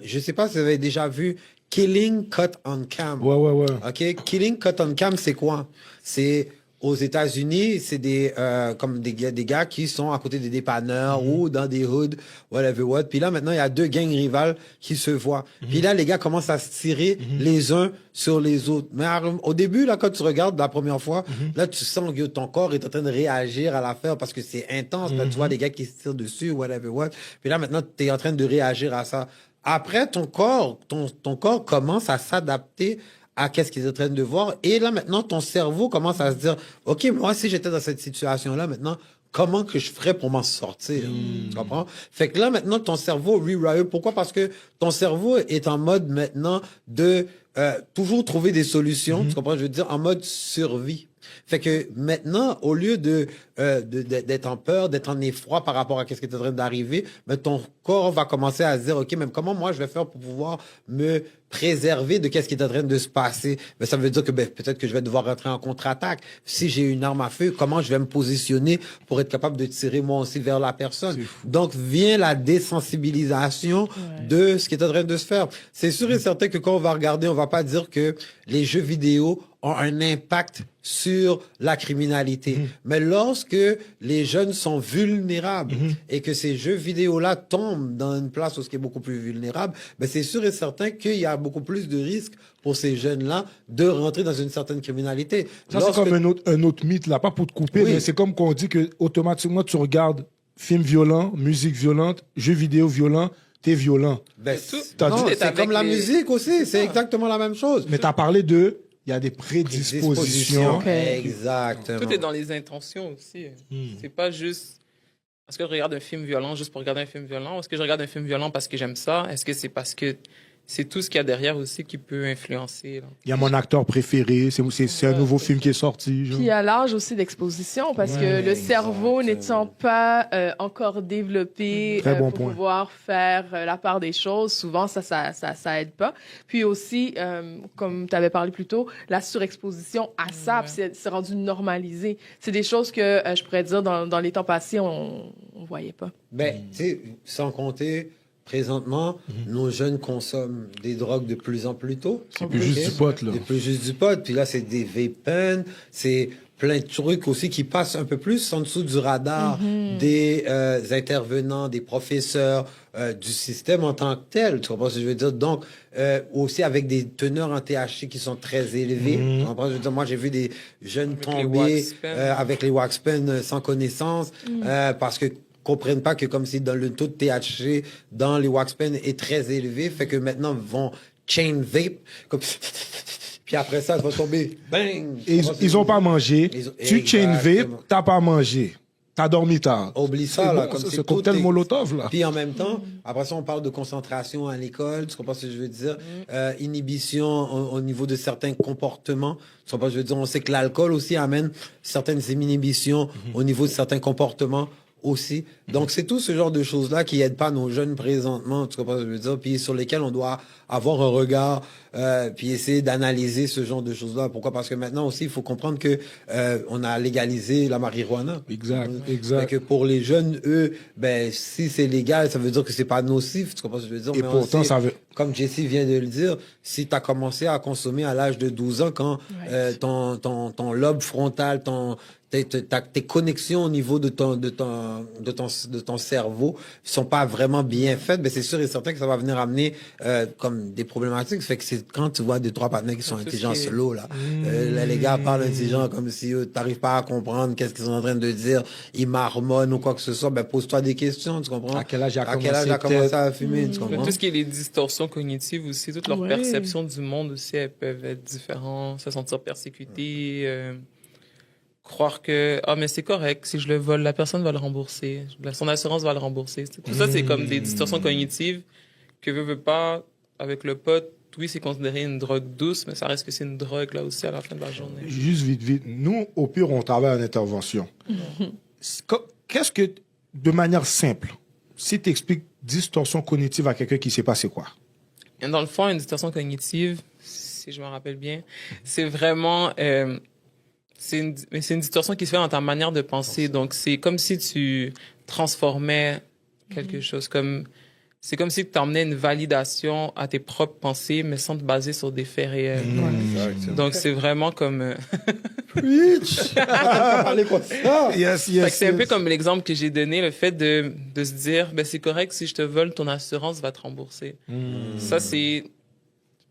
je sais pas si vous avez déjà vu Killing Cut on Cam. Ouais. OK? Killing Cut on Cam, c'est quoi? C'est aux États-Unis, c'est comme des gars qui sont à côté des dépanneurs ou dans des hoods, whatever what. Puis là, maintenant, il y a deux gangs rivales qui se voient. Puis là, les gars commencent à se tirer les uns sur les autres. Mais au début, là, quand tu regardes la première fois, là, tu sens que ton corps est en train de réagir à l'affaire parce que c'est intense. Là, tu vois les gars qui se tirent dessus, whatever what. Puis là, maintenant, tu es en train de réagir à ça. Après, ton corps commence à s'adapter à qu'est-ce qu'ils sont en train de voir. Et là, maintenant, ton cerveau commence à se dire, OK, moi, si j'étais dans cette situation-là, maintenant, comment que je ferais pour m'en sortir? Tu comprends? Fait que là, maintenant, ton cerveau rewire. Pourquoi? Parce que ton cerveau est en mode, maintenant, de toujours trouver des solutions. Tu comprends? Je veux dire, en mode survie. Fait que maintenant, au lieu d'être en peur, d'être en effroi par rapport à qu'est-ce qui est en train d'arriver, mais ton corps va commencer à se dire, OK, même comment moi je vais faire pour pouvoir me préserver de qu'est-ce qui est en train de se passer? Mais ça veut dire que peut-être que je vais devoir rentrer en contre-attaque. Si j'ai une arme à feu, comment je vais me positionner pour être capable de tirer moi aussi vers la personne? Donc vient la désensibilisation de ce qui est en train de se faire. C'est sûr et certain que quand on va regarder, on va pas dire que les jeux vidéo ont un impact sur la criminalité. Mais lorsque les jeunes sont vulnérables et que ces jeux vidéo-là tombent dans une place où ce qui est beaucoup plus vulnérable, ben c'est sûr et certain qu'il y a beaucoup plus de risques pour ces jeunes-là de rentrer dans une certaine criminalité. Ça, c'est comme un autre mythe, là, pas pour te couper, Oui. mais c'est comme qu'on dit que automatiquement tu regardes film violent, musique violente, jeux vidéo violents, t'es violent. Ben, tout- T'as non, dit- c'est avec comme la les- musique aussi, c'est exactement la même chose. Mais t'as parlé il y a des prédispositions. Ok. Exactement. Tout est dans les intentions aussi. C'est pas juste. Est-ce que je regarde un film violent juste pour regarder un film violent? Ou est-ce que je regarde un film violent parce que j'aime ça? Est-ce que c'est parce que c'est tout ce qu'il y a derrière aussi qui peut influencer? Là? Il y a mon acteur préféré, c'est un nouveau film qui est sorti. genre. Puis il y a l'âge aussi d'exposition, parce que le cerveau n'étant pas encore développé Très bon pour point. pouvoir faire la part des choses, souvent ça aide pas. Puis aussi, comme tu avais parlé plus tôt, la surexposition à ça, puis c'est rendu normalisé. C'est des choses que je pourrais dire dans les temps passés, on voyait pas. Ben, tu sais, sans compter Présentement, nos jeunes consomment des drogues de plus en plus tôt. C'est plus juste du pot, là. C'est plus juste du pot. Puis là, c'est des vape pens, c'est plein de trucs aussi qui passent un peu plus en dessous du radar des intervenants, des professeurs, du système en tant que tel. Tu comprends ce que je veux dire? Donc, aussi avec des teneurs en THC qui sont très élevées. Tu comprends ce que je veux dire? Moi, j'ai vu des jeunes tomber avec les wax pens sans connaissance parce que comprennent pas que comme si dans le taux de THC dans les wax pens est très élevé, fait que maintenant vont chain vape comme puis après ça, ils vont tomber bang. Ils ont pas mangé. Tu chain vape, t'as pas mangé. T'as dormi tard. Oublie ça, là. Bon, Comme c'est cocktail Molotov, là. Puis en même temps, après ça, on parle de concentration à l'école. Tu comprends ce que je veux dire? Inhibition au niveau de certains comportements. Tu comprends ce que je veux dire? On sait que l'alcool aussi amène certaines inhibitions au niveau de certains comportements aussi. Donc, c'est tout ce genre de choses-là qui aident pas nos jeunes présentement, tu comprends ce que je veux dire, puis sur lesquels on doit avoir un regard, puis essayer d'analyser ce genre de choses-là. Pourquoi? Parce que maintenant aussi, il faut comprendre que on a légalisé la marijuana. Exact. Fait que pour les jeunes, eux, ben, si c'est légal, ça veut dire que c'est pas nocif, tu comprends ce que je veux dire? Et mais pourtant, aussi, ça veut... comme Jessie vient de le dire, si tu as commencé à consommer à l'âge de 12 ans, quand ton lobe frontal, tes connexions au niveau de ton cerveau sont pas vraiment bien faites, ben c'est sûr et certain que ça va venir amener comme des problématiques. Fait que c'est quand tu vois 2-3 partenaires qui sont intelligents solo, là, les gars parlent intelligents comme si t'arrives pas à comprendre qu'est-ce qu'ils sont en train de dire, ils marmonnent ou quoi que ce soit, ben pose-toi des questions, tu comprends? À quel âge a commencé à fumer, tu comprends? Tout ce qui est les distorsions cognitives aussi, toute leur perception du monde aussi, elles peuvent être différentes, se sentir persécutées, croire que mais c'est correct, si je le vole, la personne va le rembourser, son assurance va le rembourser. Tout ça, c'est comme des distorsions cognitives que veut pas, avec le pot, oui, c'est considéré une drogue douce, mais ça reste que c'est une drogue là aussi à la fin de la journée. Juste vite, nous, au pire, on travaille en intervention. Qu'est-ce que, de manière simple, si tu expliques distorsion cognitive à quelqu'un qui sait pas c'est quoi? Et dans le fond, une distorsion cognitive, si je me rappelle bien, c'est vraiment... c'est une distorsion qui se fait dans ta manière de penser. Donc, c'est comme si tu transformais quelque chose. C'est comme si tu emmenais une validation à tes propres pensées, mais sans te baser sur des faits réels. Donc, c'est vraiment comme... Preach! C'est un peu comme l'exemple que j'ai donné, le fait de se dire, ben, c'est correct, si je te vole, ton assurance va te rembourser. Ça, c'est...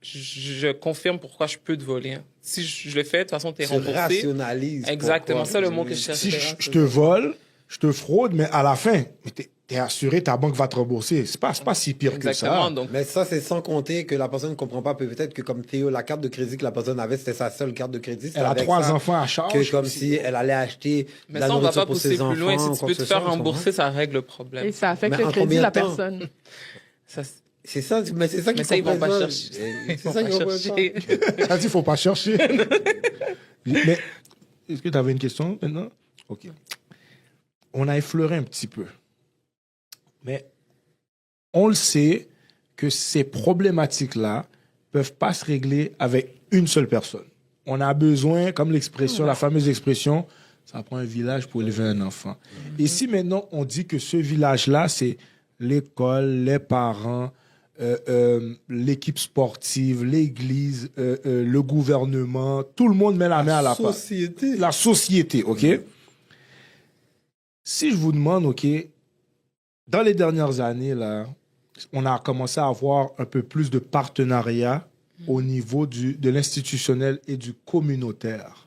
Je confirme pourquoi je peux te voler. Hein. Si je le fais, de toute façon, t'es remboursé. Rationalise. Exactement, ça le mot que je cherchais. Si je te vole, je te fraude, mais à la fin, t'es assuré, ta banque va te rembourser. C'est pas si pire Exactement, que ça. Donc... Mais ça, c'est sans compter que la personne ne comprend pas. Peut-être que comme Théo, la carte de crédit que la personne avait, c'était sa seule carte de crédit. Elle a 3 enfants à charge. Que comme si elle allait acheter mais la ça, on va pas pour pousser ses plus enfants. loin. Si tu peux te faire rembourser, ça règle le problème. Et ça affecte Mais le en crédit de la combien de temps? personne. Ça, c'est ça, mais c'est ça qu'ils mais ça, ils vont pas comprennent chercher. C'est ça qu'ils vont pas chercher. Elle dit, faut pas chercher. Mais, est-ce que tu avais une question maintenant? OK. On a effleuré un petit peu. Mais on le sait que ces problématiques-là peuvent pas se régler avec une seule personne. On a besoin, comme l'expression, la fameuse expression, ça prend un village pour élever un enfant. Et si maintenant on dit que ce village-là, c'est l'école, les parents, l'équipe sportive, l'église, le gouvernement, tout le monde met la main à la pâte. La société, OK? Si je vous demande, OK, dans les dernières années, là, on a commencé à avoir un peu plus de partenariat au niveau de l'institutionnel et du communautaire.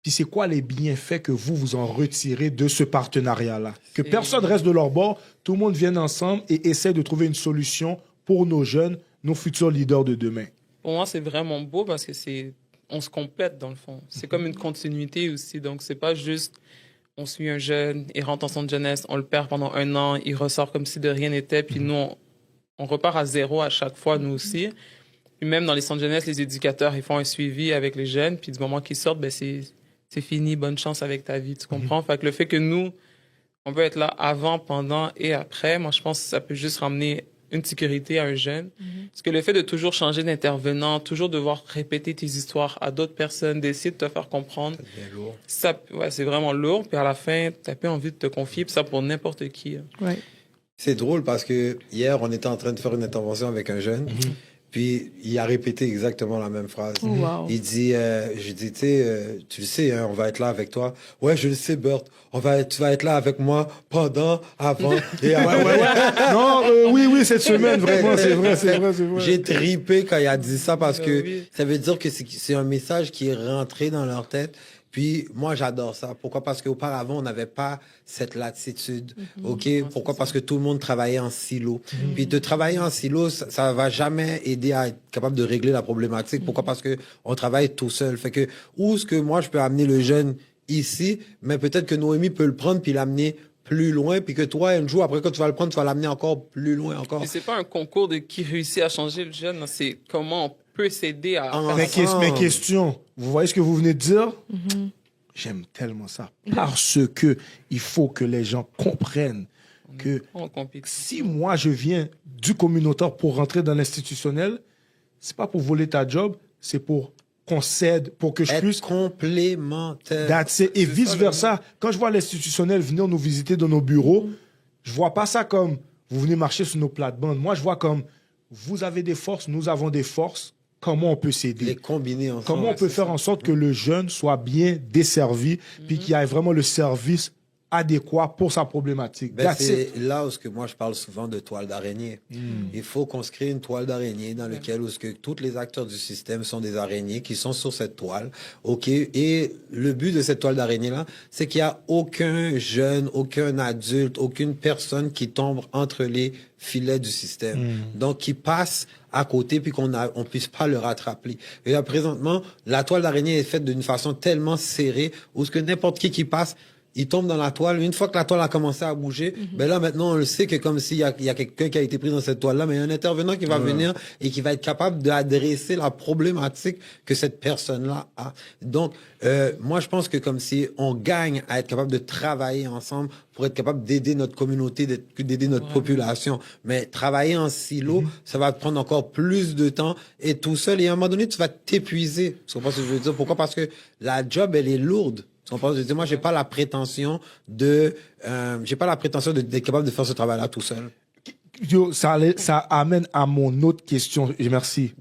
Puis c'est quoi les bienfaits que vous en retirez de ce partenariat-là? Que personne reste de leur bord, tout le monde vienne ensemble et essaie de trouver une solution pour nos jeunes, nos futurs leaders de demain. Pour moi, c'est vraiment beau parce que on se complète dans le fond. C'est comme une continuité aussi. Donc, c'est pas juste on suit un jeune, il rentre en centre de jeunesse, on le perd pendant 1 an, il ressort comme si de rien n'était, puis nous, on repart à zéro à chaque fois, nous aussi. Puis même dans les centres de jeunesse, les éducateurs, ils font un suivi avec les jeunes, puis du moment qu'ils sortent, ben c'est fini, bonne chance avec ta vie, tu comprends? Fait que le fait que nous, on peut être là avant, pendant et après, moi, je pense que ça peut juste ramener une sécurité à un jeune. Parce que le fait de toujours changer d'intervenant, toujours devoir répéter tes histoires à d'autres personnes, d'essayer de te faire comprendre, ça, ouais, c'est vraiment lourd. Puis à la fin, t'as pas envie de te confier, puis ça pour n'importe qui. Ouais. C'est drôle parce que hier, on était en train de faire une intervention avec un jeune. Puis il a répété exactement la même phrase. Oh, wow. Il dit, je dis, tu le sais, hein, on va être là avec toi. Ouais, je le sais, Bert. Tu vas être là avec moi pendant, avant et après. Non, oui, cette semaine, vraiment, c'est vrai. J'ai trippé quand il a dit ça parce que Oui. ça veut dire que c'est un message qui est rentré dans leur tête. Puis moi, j'adore ça. Pourquoi? Parce qu'auparavant, on n'avait pas cette latitude. OK? Pourquoi? Parce que tout le monde travaillait en silo. Puis de travailler en silo, ça va jamais aider à être capable de régler la problématique. Pourquoi? Parce que on travaille tout seul. Fait que où est-ce que moi, je peux amener le jeune ici, mais peut-être que Noémie peut le prendre puis l'amener plus loin, puis que toi, un jour, après, quand tu vas le prendre, tu vas l'amener encore plus loin encore. Puis c'est pas un concours de qui réussit à changer le jeune, hein, c'est comment on peut s'aider à En- faire Mais question, vous voyez ce que vous venez de dire? J'aime tellement ça. Parce que il faut que les gens comprennent que en compétition. si moi je viens du communautaire pour rentrer dans l'institutionnel, c'est pas pour voler ta job, c'est pour qu'on s'aide, pour que je Être puisse. complémentaire. That's it. Et vice-versa. Quand je vois l'institutionnel venir nous visiter dans nos bureaux, je vois pas ça comme vous venez marcher sur nos plates-bandes. Moi, je vois comme vous avez des forces, nous avons des forces. Comment on peut Les s'aider? combiner ensemble. Comment on peut faire en sorte que le jeune soit bien desservi, puis qu'il y ait vraiment le service adéquat pour sa problématique? Ben, That's it. c'est là où ce que moi je parle souvent de toile d'araignée. Il faut qu'on se crée une toile d'araignée dans laquelle où ce que tous les acteurs du système sont des araignées qui sont sur cette toile. OK? Et le but de cette toile d'araignée là, c'est qu'il y a aucun jeune, aucun adulte, aucune personne qui tombe entre les filets du système. Donc qui passe à côté puis on puisse pas le rattraper. Et là présentement, la toile d'araignée est faite d'une façon tellement serrée où ce que n'importe qui passe, il tombe dans la toile. Une fois que la toile a commencé à bouger, ben là, maintenant, on le sait que comme s'il y a quelqu'un qui a été pris dans cette toile-là, mais il y a un intervenant qui va venir et qui va être capable d'adresser la problématique que cette personne-là a. Donc, moi, je pense que comme si on gagne à être capable de travailler ensemble pour être capable d'aider notre communauté, d'aider notre population. Mais travailler en silo, ça va te prendre encore plus de temps et tout seul. Et à un moment donné, tu vas t'épuiser. Tu comprends ce que je veux dire? Pourquoi? Parce que la job, elle est lourde. Tu comprends? Je veux dire, moi, j'ai pas la prétention d'être capable de faire ce travail-là tout seul. Yo, ça amène à mon autre question. Et merci.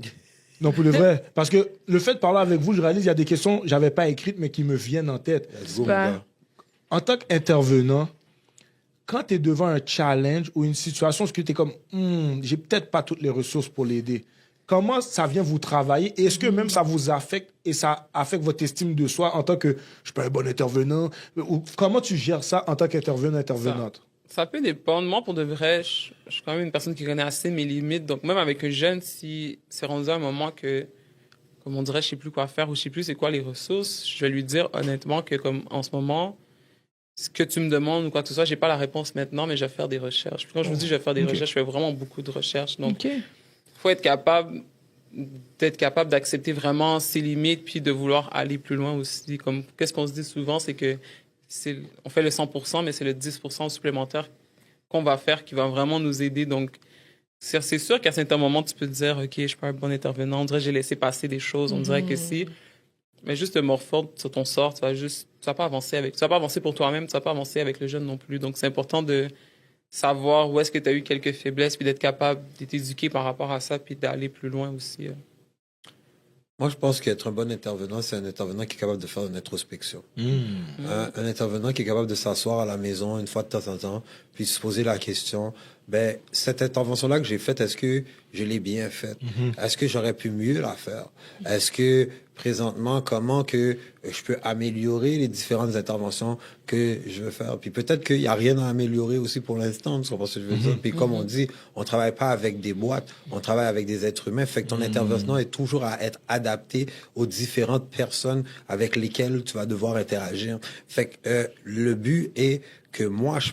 Non, pour le vrai. Parce que le fait de parler avec vous, je réalise qu'il y a des questions que j'avais pas écrites, mais qui me viennent en tête. Let's go, mon Super. gars. En tant qu'intervenant, quand tu es devant un challenge ou une situation où tu es comme, j'ai peut-être pas toutes les ressources pour l'aider, comment ça vient vous travailler? Et est-ce que même ça vous affecte et ça affecte votre estime de soi en tant que, je suis pas un bon intervenant? Ou comment tu gères ça en tant qu'intervenant, intervenante? Ça peut dépendre. Moi, pour de vrai, je suis quand même une personne qui connaît assez mes limites. Donc, même avec un jeune, si c'est rendu à un moment que, comme on dirait, je sais plus quoi faire ou je sais plus c'est quoi les ressources, je vais lui dire honnêtement que, comme en ce moment, ce que tu me demandes ou quoi que ce soit, j'ai pas la réponse maintenant, mais je vais faire des recherches. Puis quand je vous dis je vais faire des recherches, je fais vraiment beaucoup de recherches. Donc, OK. faut être capable d'accepter vraiment ses limites puis de vouloir aller plus loin aussi. Comme, qu'est-ce qu'on se dit souvent, c'est que on fait le 100%, mais c'est le 10% supplémentaire qu'on va faire qui va vraiment nous aider. Donc, c'est sûr qu'à certains moments, tu peux te dire, OK, je suis pas un bon intervenant, on dirait que j'ai laissé passer des choses, on dirait que si. Mais juste te morfondre sur ton sort, tu vas pas avancer pour toi-même, tu vas pas avancer avec le jeune non plus. Donc, c'est important de savoir où est-ce que tu as eu quelques faiblesses puis d'être capable de t'éduquer par rapport à ça puis d'aller plus loin aussi. Moi, je pense qu'être un bon intervenant, c'est un intervenant qui est capable de faire une introspection. Un intervenant qui est capable de s'asseoir à la maison une fois de temps en temps, puis se poser la question, ben, cette intervention-là que j'ai faite, est-ce que je l'ai bien faite? Est-ce que j'aurais pu mieux la faire? Est-ce que, présentement, comment que je peux améliorer les différentes interventions que je veux faire? Puis peut-être qu'il n'y a rien à améliorer aussi pour l'instant, tu comprends ce que je veux dire? Puis comme on dit, on travaille pas avec des boîtes, on travaille avec des êtres humains, fait que ton intervention est toujours à être adapté aux différentes personnes avec lesquelles tu vas devoir interagir. Fait que le but est que moi, je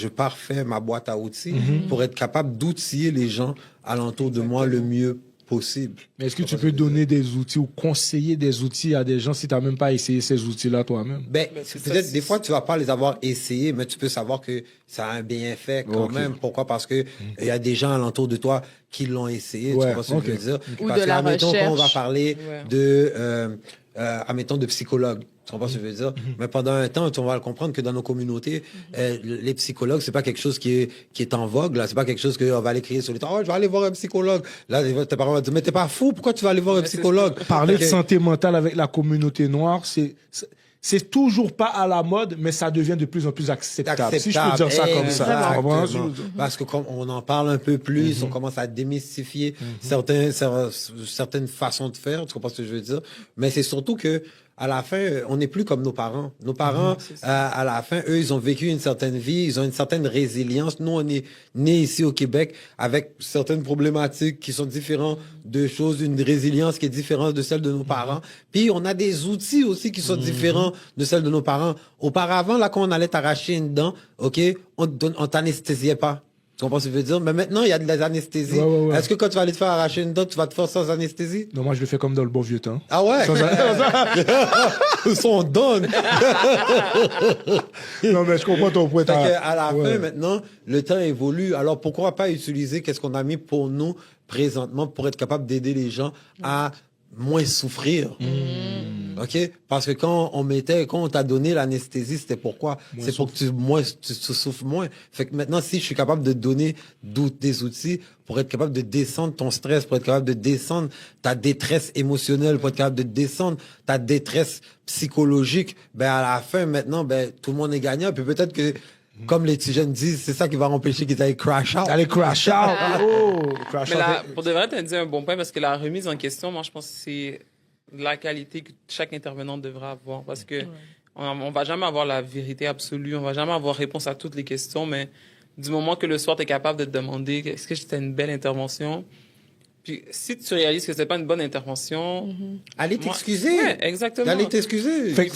parfais ma boîte à outils pour être capable d'outiller les gens alentour de moi le mieux possible. Mais est-ce que tu peux donner des outils ou conseiller des outils à des gens si tu n'as même pas essayé ces outils-là toi-même? Ben, c'est peut-être ça, des fois, tu vas pas les avoir essayés, mais tu peux savoir que ça a un bienfait quand même. Pourquoi? Parce que il y a des gens alentour de toi qui l'ont essayé, tu vois ce que je veux dire? Ou Parce de que, la admettons, quand on va recherche. parler Ouais. de, admettons, de psychologue. Tu comprends ce que je veux dire? Mais pendant un temps, on va le comprendre que dans nos communautés, les psychologues, c'est pas quelque chose qui est en vogue, là. C'est pas quelque chose qu'on va aller crier sur les temps. Oh, je vais aller voir un psychologue. Là, tes parents vont dire, mais t'es pas fou, pourquoi tu vas aller voir un psychologue? Parler de santé mentale avec la communauté noire, c'est toujours pas à la mode, mais ça devient de plus en plus acceptable. Si je peux dire ça comme ça. Exactement. Parce que comme on en parle un peu plus, on commence à démystifier certaines façons de faire, tu comprends ce que je veux dire? Mais c'est surtout que à la fin, on n'est plus comme nos parents. Nos parents, à la fin, eux, ils ont vécu une certaine vie, ils ont une certaine résilience. Nous, on est nés ici au Québec avec certaines problématiques qui sont différentes de choses, une résilience qui est différente de celle de nos parents. Puis, on a des outils aussi qui sont différents de celles de nos parents. Auparavant, là, quand on allait t'arracher une dent, OK, on t'anesthésiait pas. Tu comprends ce que je veux dire? Mais maintenant, il y a de l'anesthésie. Ouais. Est-ce que quand tu vas aller te faire arracher une dent, tu vas te faire sans anesthésie? Non, moi, je le fais comme dans le bon vieux temps. Ah ouais? Ils sont donnes. Non, mais je comprends ton point. À la fin, maintenant, le temps évolue. Alors, pourquoi pas utiliser qu'est-ce qu'on a mis pour nous présentement pour être capable d'aider les gens à moins souffrir? OK? Parce que quand on t'a donné l'anesthésie, c'était pourquoi? C'est pour que tu souffres moins. Fait que maintenant, si je suis capable de donner des outils pour être capable de descendre ton stress, pour être capable de descendre ta détresse émotionnelle, pour être capable de descendre ta détresse psychologique, ben, à la fin, maintenant, ben, tout le monde est gagnant. Puis peut-être que, comme les petits jeunes disent, c'est ça qui va empêcher qu'ils aillent crash out. Allez, crash out! Mais là, pour de vrai, tu as dit un bon point parce que la remise en question, moi, je pense que c'est la qualité que chaque intervenant devra avoir parce que on va jamais avoir la vérité absolue, on va jamais avoir réponse à toutes les questions, mais du moment que le soir, tu es capable de te demander est-ce que c'était une belle intervention? Puis si tu réalises que c'est pas une bonne intervention... Allez t'excuser! Ouais, exactement. Allez t'excuser! Puis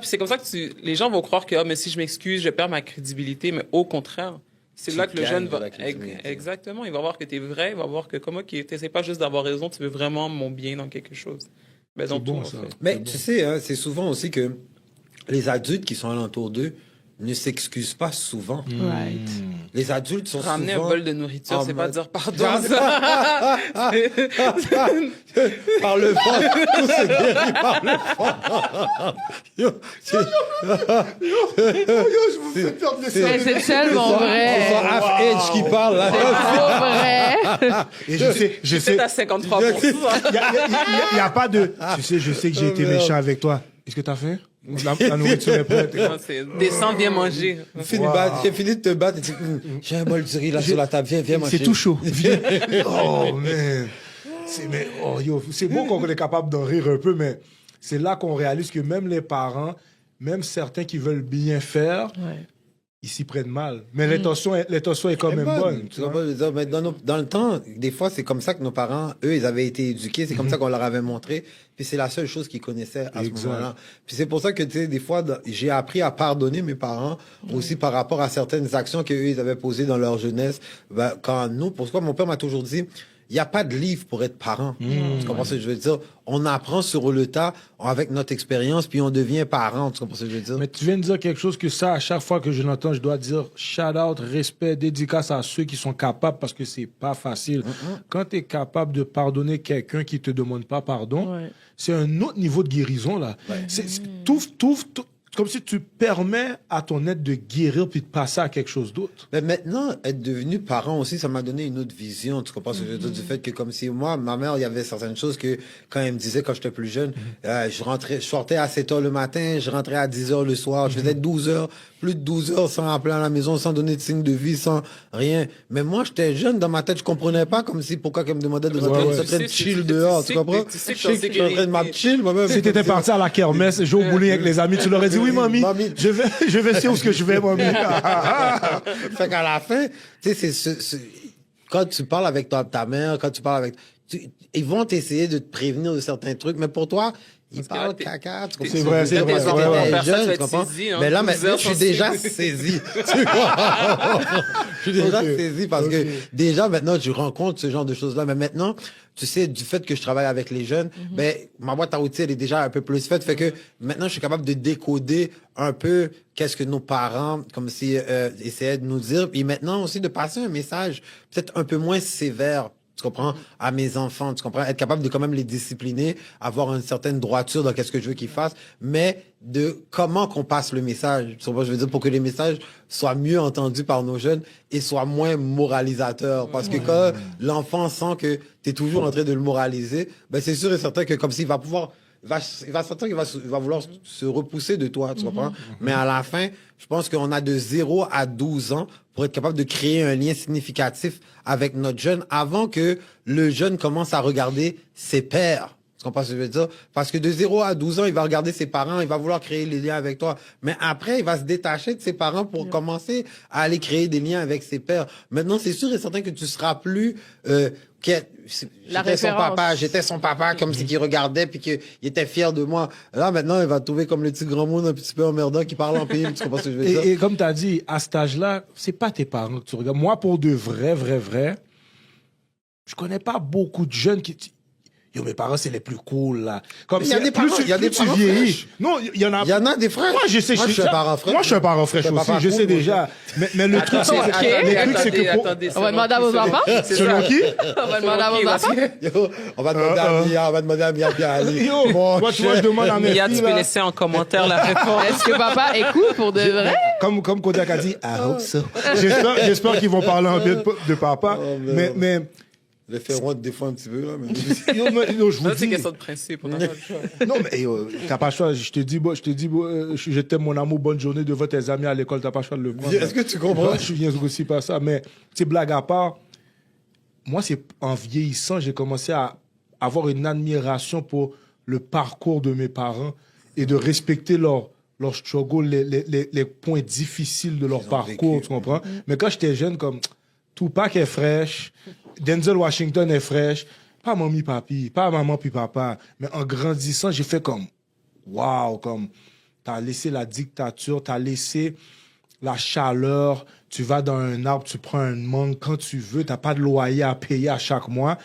c'est comme ça que les gens vont croire que mais si je m'excuse, je perds ma crédibilité, mais au contraire... C'est là que le jeune va... Exactement. Il va voir que tu es vrai. Il va voir que, comme, OK, tu n'essaies pas juste d'avoir raison, tu veux vraiment mon bien dans quelque chose. Ben, dans bon, tout, ça. en fait. Mais tu sais, hein, c'est souvent aussi que les adultes qui sont alentour d'eux ne s'excusent pas souvent. Right. Les adultes sont Ramener souvent... un bol de nourriture, c'est pas dire pardon. Par le fond. Tout se guérit par le fond. je vous fais perdre les Mais c'est tellement vrai. C'est son half-edge qui parle, là. C'est trop vrai. Et je sais, C'est à 53%. il n'y a pas de... Tu sais, je sais que j'ai été méchant avec toi. Est-ce que tu as faim? La nourriture est prête. Non, descends, viens manger. J'ai fini de te battre. J'ai un bol de riz là sur la table. Viens manger. C'est tout chaud. Viens. Oh, man. C'est beau qu'on est capable d'en rire un peu, mais c'est là qu'on réalise que même les parents, même certains qui veulent bien faire, ils s'y prennent mal. Mais l'intention est quand même bonne. Tu comprends, je veux dire, mais dans le temps, des fois, c'est comme ça que nos parents, eux, ils avaient été éduqués. C'est comme ça qu'on leur avait montré. Puis c'est la seule chose qu'ils connaissaient à ce moment-là. Puis c'est pour ça que, tu sais, des fois, j'ai appris à pardonner mes parents aussi par rapport à certaines actions qu'eux, ils avaient posées dans leur jeunesse. Ben, pourquoi mon père m'a toujours dit, il n'y a pas de livre pour être parent. Tu comprends ce que je veux dire? On apprend sur le tas avec notre expérience, puis on devient parent. Tu comprends ce que je veux dire? Mais tu viens de dire quelque chose que ça, à chaque fois que je l'entends, je dois dire shout-out, respect, dédicace à ceux qui sont capables parce que c'est pas facile. Quand tu es capable de pardonner quelqu'un qui te demande pas pardon, c'est un autre niveau de guérison, là. Comme si tu permets à ton être de guérir puis de passer à quelque chose d'autre. Mais maintenant, être devenu parent aussi, ça m'a donné une autre vision. Tu comprends ce que je veux dire? Du fait que, comme si moi, ma mère, il y avait certaines choses que, quand elle me disait quand j'étais plus jeune, je sortais à 7 heures le matin, je rentrais à 10 heures le soir, je faisais 12 heures, plus de 12 heures sans appeler à la maison, sans donner de signe de vie, sans rien. Mais moi, j'étais jeune, dans ma tête, je comprenais pas comme si, pourquoi qu'elle me demandait de rentrer de chill dehors, tu comprends? Je sais que je suis en train de m'chill, moi-même. Si t'étais parti à la kermesse, jouer au bowling avec les amis, tu leur aurais dit, oui, mamie, je vais sur où que je vais, mamie. Fait qu'à la fin, tu sais, quand tu parles avec ta mère, quand tu parles avec... ils vont t'essayer de te prévenir de certains trucs, mais pour toi, ils parlent caca. C'est vrai, c'est vrai. Jeune, tu comprends? Mais là, maintenant, je suis déjà saisi. Tu vois? Je suis déjà saisi parce que déjà, maintenant, je rencontre ce genre de choses-là. Mais maintenant, tu sais, du fait que je travaille avec les jeunes, ben, ma boîte à outils, elle est déjà un peu plus faite. Fait que maintenant, je suis capable de décoder un peu qu'est-ce que nos parents, comme si, essayaient de nous dire. Puis maintenant aussi, de passer un message peut-être un peu moins sévère tu comprends, à mes enfants, tu comprends, être capable de quand même les discipliner, avoir une certaine droiture dans qu'est-ce que je veux qu'ils fassent, mais de comment qu'on passe le message, tu comprends, je veux dire, pour que les messages soient mieux entendus par nos jeunes et soient moins moralisateurs. Parce que quand l'enfant sent que tu es toujours en train de le moraliser, ben c'est sûr et certain que comme s'il va pouvoir il va sentir qu'il va vouloir se repousser de toi, tu comprends? Mais à la fin, je pense qu'on a de 0 à 12 ans pour être capable de créer un lien significatif avec notre jeune avant que le jeune commence à regarder ses pairs. Tu comprends ce que je veux dire? Parce que de 0 à 12 ans, il va regarder ses parents, il va vouloir créer les liens avec toi. Mais après, il va se détacher de ses parents pour commencer à aller créer des liens avec ses pairs. Maintenant, c'est sûr et certain que tu seras plus... j'étais son papa comme si qu'il regardait puis qu'il était fier de moi. Là, maintenant, il va te trouver comme le petit grand monde un petit peu emmerdant qui parle en pays. Tu comprends ce que je veux dire? Et comme tu as dit, à cet âge-là, c'est pas tes parents que tu regardes. Moi, pour de vrai, je connais pas beaucoup de jeunes qui... Yo, mes parents, c'est les plus cool, là. Comme il y a des parents, il y a des parents fraîches. Non, il y en a... Il y en a des frères. Moi, je sais. Moi, je suis un parent fraîche. Moi, je suis un parent fraîche aussi, je sais déjà. Mais le truc, c'est que... On va demander à vos enfants. Selon qui? On va demander à vos enfants. Yo, on va demander à Mia, bien aller. Yo, moi, tu vois, je demande à mes Mia, filles, tu peux là. laisser en commentaire la réponse. Est-ce que papa écoute pour de vrai? Comme Kodak a dit, I hope so. J'espère qu'ils vont parler en bien de papa. Mais Je vais faire des fois un petit peu, là. Mais... yo, je vous C'est dis... question de principe. On a pas le choix. Non, mais t'as pas le choix. Je te dis, je t'aime mon amour, bonne journée devant tes amis à l'école, t'as pas le choix de le prendre. Est-ce que tu comprends? Je viens aussi par ça. Mais, tu sais, blague à part, moi, c'est en vieillissant, j'ai commencé à avoir une admiration pour le parcours de mes parents et de respecter leur struggle, les points difficiles de leur parcours, tu comprends? Mais quand j'étais jeune, comme Tupac est fraîche, Denzel Washington est fraîche, pas mamie, papi, pas maman puis papa. Mais en grandissant, j'ai fait comme, waouh, comme, t'as laissé la dictature, t'as laissé la chaleur, tu vas dans un arbre, tu prends un mangue quand tu veux, t'as pas de loyer à payer à chaque mois.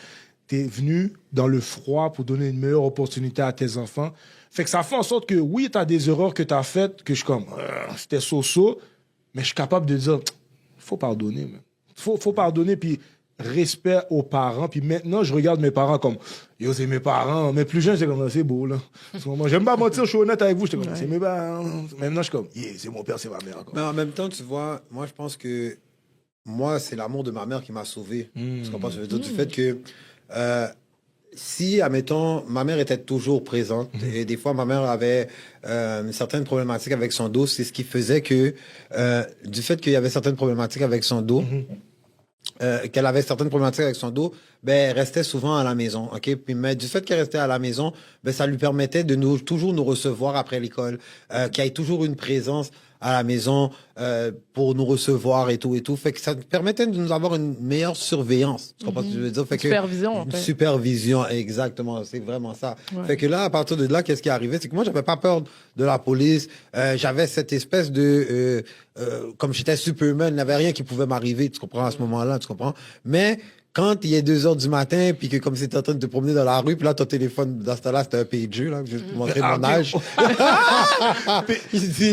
T'es venu dans le froid pour donner une meilleure opportunité à tes enfants. Fait que ça fait en sorte que, oui, t'as des erreurs que t'as faites, que je suis comme, c'était so-so, mais je suis capable de dire, faut pardonner, man. Faut pardonner, puis respect aux parents. Puis maintenant, je regarde mes parents comme, yo, c'est mes parents. Mais plus jeune, j'étais comme, c'est beau, là. Moi, j'aime pas mentir, je suis honnête avec vous. J'étais comme, c'est mes parents. Maintenant, je suis comme, yeah, c'est mon père, c'est ma mère. Mais en même temps, tu vois, moi, je pense que moi, c'est l'amour de ma mère qui m'a sauvé. Tu comprends ce que je veux dire? Du fait que si, admettons, ma mère était toujours présente et des fois, ma mère avait une certaine problématique avec son dos, c'est ce qui faisait que, du fait qu'il y avait certaines problématiques avec son dos, qu'elle avait certaines problématiques avec son dos, ben, elle restait souvent à la maison, OK? Puis, mais du fait qu'elle restait à la maison, ben, ça lui permettait de toujours nous recevoir après l'école, qu'il y ait toujours une présence à la maison pour nous recevoir et tout. Fait que ça nous permettait de nous avoir une meilleure surveillance. Tu comprends ce que je veux dire? Fait que, Supervision, en fait. Supervision, exactement. C'est vraiment ça. Ouais. Fait que là, à partir de là, qu'est-ce qui est arrivé? C'est que moi, j'avais pas peur de la police. J'avais cette espèce de... comme j'étais Superman, il n'y avait rien qui pouvait m'arriver, tu comprends, à ce moment-là, tu comprends? Mais quand il est 2h du matin, puis que comme si tu es en train de te promener dans la rue, puis là, ton téléphone, dans ce temps-là, c'était un pager, là, je vais te montrer mon âge.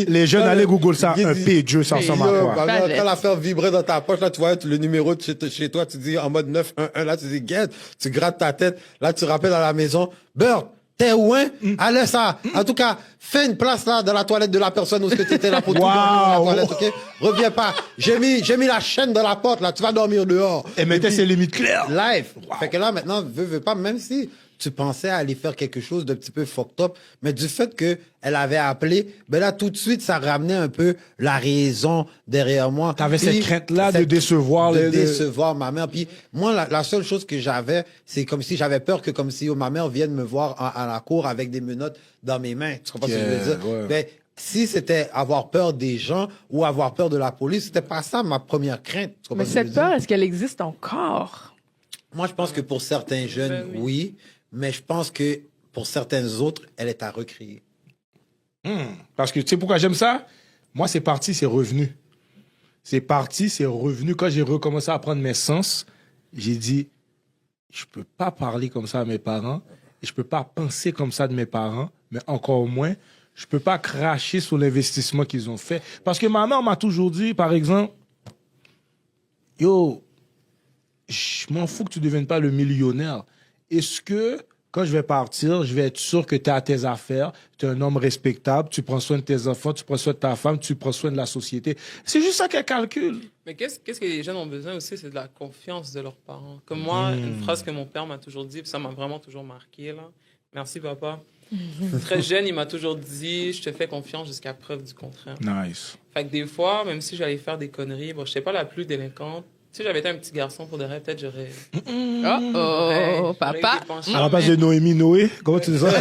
Les jeunes, allez Google ça, un pager, ça ressemble à quoi? Quand l'affaire vibrait dans ta poche, là, tu vois le numéro de chez toi, tu dis en mode 911, là, tu dis get, tu grattes ta tête, là, tu rappelles à la maison, Bird, t'es où, hein? Allez, ça. En tout cas, fais une place, là, dans la toilette de la personne où tu étais là pour tout dormir dans la toilette, OK? Reviens pas. J'ai mis la chaîne dans la porte, là. Tu vas dormir dehors. Et mettait ses limites claires. Live. Fait que là, maintenant, veux pas, même si tu pensais aller faire quelque chose d'un petit peu fucked up, mais du fait que elle avait appelé, ben là, tout de suite, ça ramenait un peu la raison derrière moi. T'avais cette crainte-là de décevoir décevoir ma mère. Puis moi, la seule chose que j'avais, c'est comme si j'avais peur que comme si ma mère vienne me voir à la cour avec des menottes dans mes mains. Tu comprends ce que je veux dire? Ouais. Ben, si c'était avoir peur des gens ou avoir peur de la police, c'était pas ça ma première crainte. Tu comprends Mais ce que je cette veux dire? peur, est-ce qu'elle existe encore? Moi, je pense que pour certains jeunes, oui. Mais je pense que pour certains autres, elle est à recréer. Parce que tu sais pourquoi j'aime ça? Moi, c'est parti, c'est revenu. C'est parti, c'est revenu. Quand j'ai recommencé à prendre mes sens, j'ai dit, je peux pas parler comme ça à mes parents, et je peux pas penser comme ça de mes parents, mais encore moins, je peux pas cracher sur l'investissement qu'ils ont fait. Parce que ma mère m'a toujours dit, par exemple, yo, Je m'en fous que tu ne deviennes pas le millionnaire. Est-ce que, quand je vais partir, je vais être sûr que tu es à tes affaires, tu es un homme respectable, tu prends soin de tes enfants, tu prends soin de ta femme, tu prends soin de la société. C'est juste ça qu'elle calcule. Mais qu'est-ce que les jeunes ont besoin aussi, c'est de la confiance de leurs parents. Comme moi, une phrase que mon père m'a toujours dit, puis ça m'a vraiment toujours marqué, là. Merci, papa. Très jeune, il m'a toujours dit, je te fais confiance jusqu'à preuve du contraire. Nice. Fait que des fois, même si j'allais faire des conneries, bon, je sais pas la plus délinquante. Si j'avais été un petit garçon pour de vrai, peut-être j'aurais. Oh, papa. À la place de Noémie Noé, comment tu dis ça?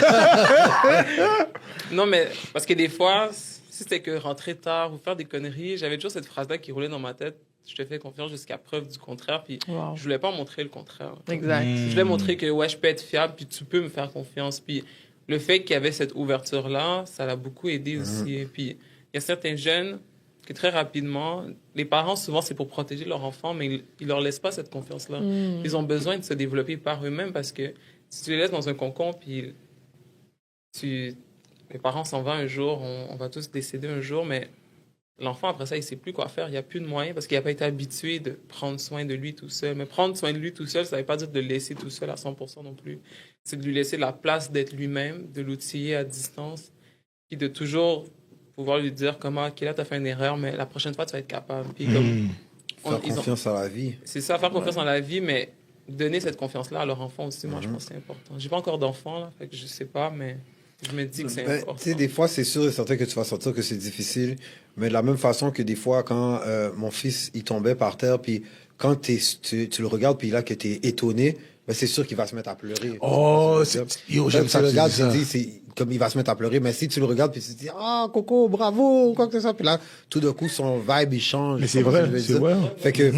Non, mais parce que des fois, si c'était que rentrer tard ou faire des conneries, j'avais toujours cette phrase-là qui roulait dans ma tête. Je te fais confiance jusqu'à preuve du contraire. Puis je voulais pas montrer le contraire. Exact. Je voulais montrer que ouais, je peux être fiable, puis tu peux me faire confiance. Puis le fait qu'il y avait cette ouverture-là, ça l'a beaucoup aidé aussi. Et puis il y a certains jeunes que très rapidement, les parents, souvent, c'est pour protéger leur enfant, mais ils leur laissent pas cette confiance-là. Ils ont besoin de se développer par eux-mêmes parce que si tu les laisses dans un cocon, puis les parents s'en vont un jour, on va tous décéder un jour, mais l'enfant, après ça, il sait plus quoi faire. Il n'y a plus de moyens parce qu'il n'a pas été habitué de prendre soin de lui tout seul. Mais prendre soin de lui tout seul, ça ne veut pas dire de le laisser tout seul à 100% non plus. C'est de lui laisser la place d'être lui-même, de l'outiller à distance, puis de toujours pouvoir lui dire comment, OK, là, tu as fait une erreur, mais la prochaine fois, tu vas être capable. Puis comme, Faire confiance à la vie. C'est ça, faire confiance en la vie, mais donner cette confiance-là à leur enfant aussi, moi, je pense que c'est important. J'ai pas encore d'enfant, là, fait que je sais pas, mais je me dis que c'est important. Tu sais, des fois, c'est sûr et certain que tu vas sentir que c'est difficile, mais de la même façon que des fois, quand mon fils, il tombait par terre, puis quand tu le regardes, puis là, que tu es étonné, ben, c'est sûr qu'il va se mettre à pleurer. Oh, j'aime ça. Tu le regardes, tu te dis, c'est comme il va se mettre à pleurer, mais si tu le regardes, puis tu te dis, ah, Coco, bravo, quoi que ce soit, puis là, tout d'un coup, son vibe, il change. Mais c'est vrai, c'est vrai. Fait que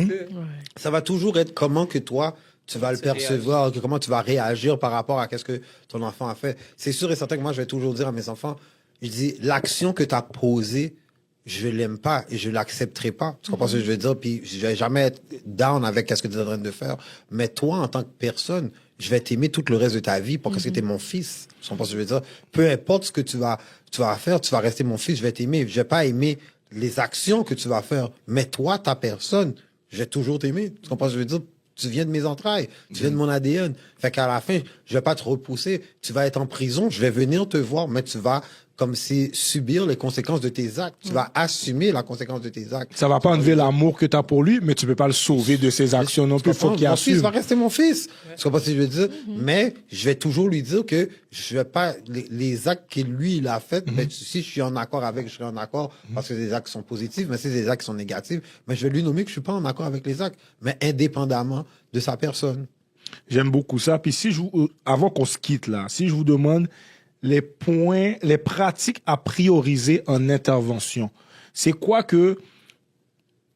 ça va toujours être comment que toi, tu vas le percevoir, comment tu vas réagir par rapport à ce que ton enfant a fait. C'est sûr et certain que moi, je vais toujours dire à mes enfants, je dis, l'action que tu as posée, je l'aime pas et je l'accepterai pas. Tu comprends ce que je veux dire? Puis je vais jamais être down avec ce que tu es en train de faire. Mais toi, en tant que personne, je vais t'aimer tout le reste de ta vie parce que tu es mon fils. Tu comprends ce que je veux dire? Peu importe ce que tu vas faire, tu vas rester mon fils, je vais t'aimer. Je vais pas aimer les actions que tu vas faire. Mais toi, ta personne, je vais toujours t'aimer. Tu comprends ce que je veux dire? Tu viens de mes entrailles, tu viens de mon ADN. Fait qu'à la fin, je vais pas te repousser. Tu vas être en prison, je vais venir te voir, mais tu vas comme si subir les conséquences de tes actes. Tu vas assumer la conséquence de tes actes. Ça va pas enlever l'amour que tu as pour lui, mais tu peux pas le sauver de ses actions non plus. Faut qu'il mon assume. fils va rester mon fils. Tu comprends ce que je veux dire? Mais je vais toujours lui dire que je vais pas, les actes que lui, il a fait, ben, si je suis en accord avec, je serai en accord parce que les actes sont positifs, mais si les actes sont négatifs, mais je vais lui nommer que je suis pas en accord avec les actes, mais indépendamment de sa personne. J'aime beaucoup ça. Puis avant qu'on se quitte là, si je vous demande les points, les pratiques à prioriser en intervention, c'est quoi que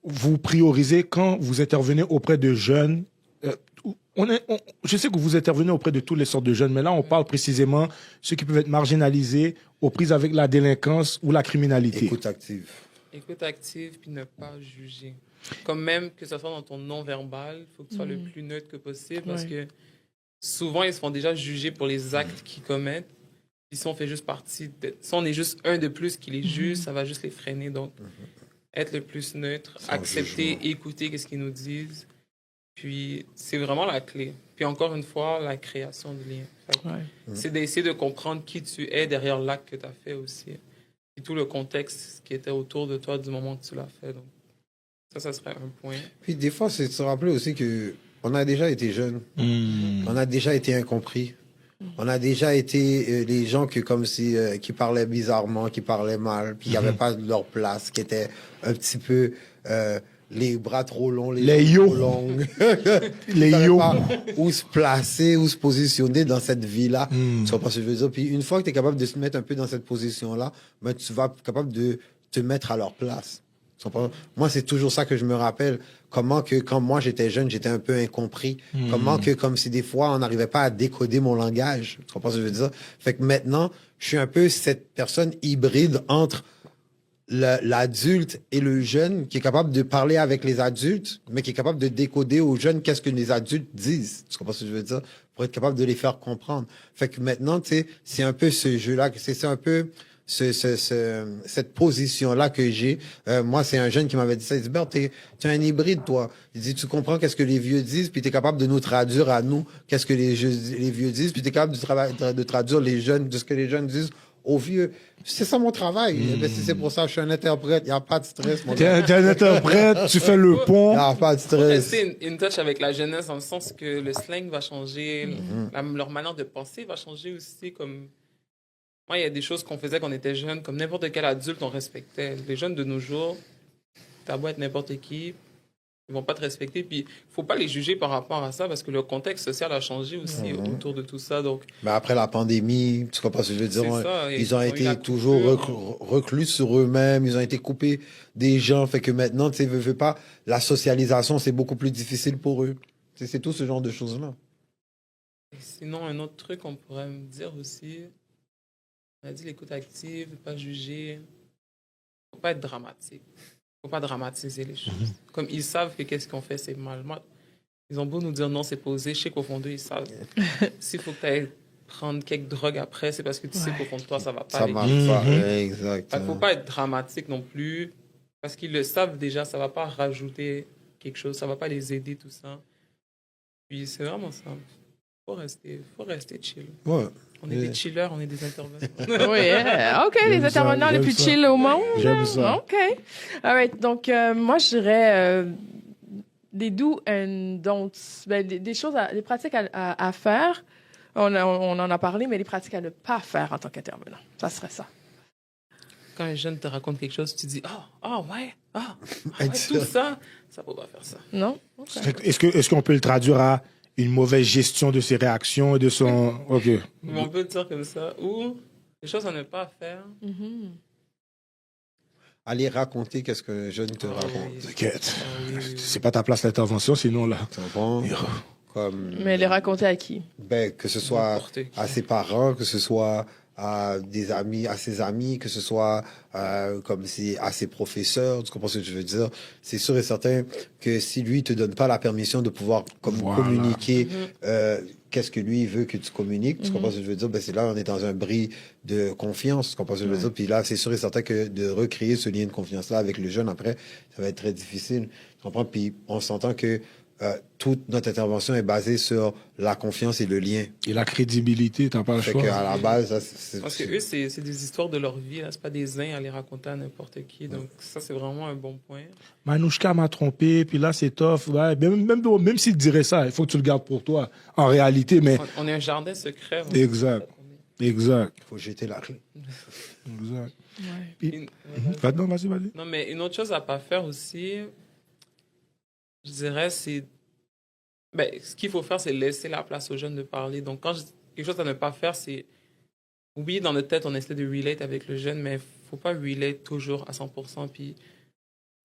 vous priorisez quand vous intervenez auprès de jeunes? Je sais que vous intervenez auprès de toutes les sortes de jeunes, mais là, on parle précisément de ceux qui peuvent être marginalisés, aux prises avec la délinquance ou la criminalité. Écoute active. Écoute active, puis ne pas juger. Comme même que ce soit dans ton non-verbal, il faut que tu sois le plus neutre que possible parce que souvent, ils se font déjà juger pour les actes qu'ils commettent. Puis si on fait juste partie, si on est juste un de plus qui les juge, ça va juste les freiner. Donc, être le plus neutre, accepter, écouter qu'est-ce qu'ils nous disent. Puis, c'est vraiment la clé. Puis encore une fois, la création de liens. C'est d'essayer de comprendre qui tu es derrière l'acte que tu as fait aussi. Et tout le contexte qui était autour de toi du moment que tu l'as fait. Donc, ça serait un point. Puis des fois, c'est de se rappeler aussi que on a déjà été jeunes. On a déjà été incompris. On a déjà été les gens qui parlaient bizarrement, qui parlaient mal, puis qui n'avaient pas leur place, qui étaient un petit peu les bras trop longs, les jambes trop longues. Les yo. Où se placer, où se positionner dans cette vie-là. Tu comprends ce que je veux dire? Puis une fois que tu es capable de se mettre un peu dans cette position-là, ben, tu vas être capable de te mettre à leur place. Moi, c'est toujours ça que je me rappelle. Comment que, quand moi, j'étais jeune, j'étais un peu incompris. Comment que, comme si des fois, on n'arrivait pas à décoder mon langage. Tu comprends ce que je veux dire? Fait que maintenant, je suis un peu cette personne hybride entre l'adulte et le jeune qui est capable de parler avec les adultes, mais qui est capable de décoder aux jeunes qu'est-ce que les adultes disent. Tu comprends ce que je veux dire? Pour être capable de les faire comprendre. Fait que maintenant, tu sais, c'est un peu ce jeu-là, c'est un peu cette position-là que j'ai. Moi, c'est un jeune qui m'avait dit ça. Il dit, Bert, tu es un hybride, toi. Il dit, tu comprends qu'est-ce que les vieux disent, puis tu es capable de nous traduire à nous qu'est-ce que les vieux disent, puis tu es capable de traduire de ce que les jeunes disent aux vieux. C'est ça mon travail. Ben, c'est pour ça que je suis un interprète. Il n'y a pas de stress. T'es un interprète, tu fais le pont. Il n'y a pas de stress. C'est une touch avec la jeunesse dans le sens que le slang va changer, leur manière de penser va changer aussi. Comme moi, il y a des choses qu'on faisait quand on était jeune, comme n'importe quel adulte, on respectait. Les jeunes de nos jours, t'as beau être n'importe qui, ils vont pas te respecter. Puis, il faut pas les juger par rapport à ça parce que le contexte social a changé aussi autour de tout ça. Donc, mais après la pandémie, tu comprends ce que je veux dire? C'est ça, ils ont eu été la toujours coupure. reclus sur eux-mêmes. Ils ont été coupés des gens. Fait que maintenant, tu sais, veux pas, la socialisation, c'est beaucoup plus difficile pour eux. C'est tout ce genre de choses-là. et sinon, un autre truc qu'on pourrait me dire aussi, on a dit l'écoute active, pas juger, faut pas être dramatique. Faut pas dramatiser les choses. Comme ils savent que qu'est-ce qu'on fait, c'est mal. Moi, ils ont beau nous dire non, c'est posé. Je sais qu'au fond d'eux, ils savent. S'il faut que tu ailles prendre quelques drogues après, c'est parce que tu sais qu'au fond de toi, ça va pas Ça aller. marche pas. Exactement. Il faut pas être dramatique non plus, parce qu'ils le savent déjà, ça va pas rajouter quelque chose, ça va pas les aider, tout ça. Puis c'est vraiment ça. Faut rester chill. Ouais. On est des chillers, on est des intervenants. Oui, OK, les J'aime ça, intervenants les j'aime plus ça. chill au monde. J'aime ça. OK. All right. Donc, moi, je dirais des do and don'ts, ben, des choses, des pratiques à faire. On en a parlé, mais des pratiques à ne pas faire en tant qu'intervenant. Ça serait ça. Quand un jeune te raconte quelque chose, tu dis ouais, Elle ouais, dit tout ça. ça faut pas faire ça. Non? OK. Est-ce qu'on peut le traduire à une mauvaise gestion de ses réactions et de son... OK. Mais on peut le dire comme ça. Ou des choses à ne pas faire. Mhm. Aller raconter qu'est-ce que le jeune te raconte. T'inquiète. Ah oui, oui, oui. C'est pas ta place l'intervention, sinon là... Tu comprends? Comme, Mais les raconter à qui? ben, que ce soit N'importe qui. à ses parents, que ce soit à des amis, à ses amis, que ce soit comme si à ses professeurs, tu comprends ce que je veux dire? C'est sûr et certain que si lui te donne pas la permission de pouvoir comme Voilà. communiquer qu'est-ce que lui veut que tu communiques, tu comprends ce que je veux dire? Ben, c'est là, on est dans un bris de confiance, tu comprends ce que je veux dire? Puis là, c'est sûr et certain que de recréer ce lien de confiance-là avec le jeune après, ça va être très difficile, tu comprends? Puis on s'entend que toute notre intervention est basée sur la confiance et le lien. Et la crédibilité, t'as pas le Fait choix. qu'à la base, ça, c'est... Parce que eux, c'est des histoires de leur vie. Là. C'est pas des zins à les raconter à n'importe qui. Donc ça, c'est vraiment un bon point. Manouchka m'a trompé, puis là, c'est tough. Ouais, même s'il te dirait ça, il faut que tu le gardes pour toi. En réalité, mais... On est un jardin secret. Exact. Exact. Il faut jeter la clé. Exact. Ouais. Une- Non, vas-y. Non, mais une autre chose à pas faire aussi, je dirais, c'est... Ben, ce qu'il faut faire, c'est laisser la place aux jeunes de parler. Donc, quand je dis quelque chose à ne pas faire, c'est... Oui, dans notre tête, on essaie de relate avec le jeune, mais faut pas relate toujours à 100%. Puis,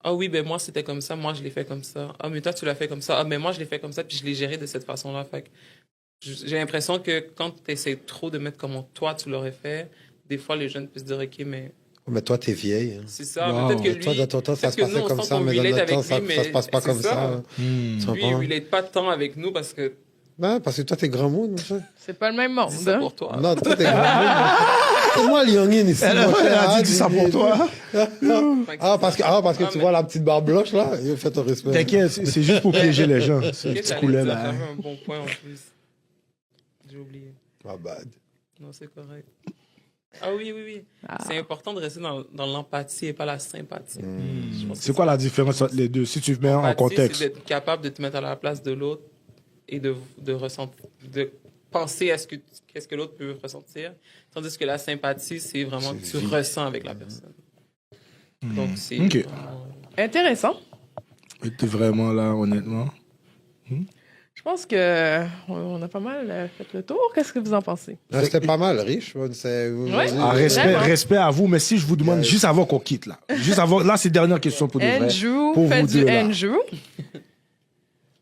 ah oui, ben moi, c'était comme ça, moi, je l'ai fait comme ça. Ah, mais toi, tu l'as fait comme ça. Ah, mais moi, je l'ai fait comme ça, puis je l'ai géré de cette façon-là. Fait que j'ai l'impression que quand tu essaies trop de mettre comment toi, tu l'aurais fait, des fois, les jeunes peuvent se dire, OK, mais Mais toi, t'es vieille. Hein. c'est ça. Wow. Peut-être que lui... Toi, dans ton temps, ça se peut-être que passait nous, on comme sent ça, qu'on mais dans relate notre avec temps, ça, lui, ça se passe pas c'est comme ça. Hmm. Tu Lui, il comprends? relate pas tant avec nous parce que Ben, parce que toi, t'es grand monde. Ça. C'est pas le même monde. c'est ça hein? pour toi. Non, toi, t'es grand monde. C'est moi, Lyongin, ici. mon cher. Elle a dit ça pour toi. Parce que tu vois la petite barbe blanche, là. Fais ton respect. T'inquiète, c'est juste pour piéger les gens. C'est un Qu'est-ce petit que coulet, t'allais dire? là. J'avais un bon point en plus. J'ai oublié. My bad. Non, c'est correct. Ah oui. C'est important de rester dans l'empathie et pas la sympathie. Je pense que C'est quoi la différence entre les deux, si tu mets en l'empathie, contexte? c'est d'être capable de te mettre à la place de l'autre et de ressentir, de penser à qu'est-ce que l'autre peut ressentir. Tandis que la sympathie, c'est vraiment que tu ressens avec la personne. Donc, c'est Ok. vraiment- Intéressant. T'es vraiment là, honnêtement. Je pense que on a pas mal fait le tour. Qu'est-ce que vous en pensez? C'était pas mal riche. Ouais. Ah, Vraiment. respect à vous, mais si je vous demande juste avant qu'on quitte, là. Juste avant, là, c'est dernière question pour de vrai. Andrew, Pour faites vous du deux, là. Andrew.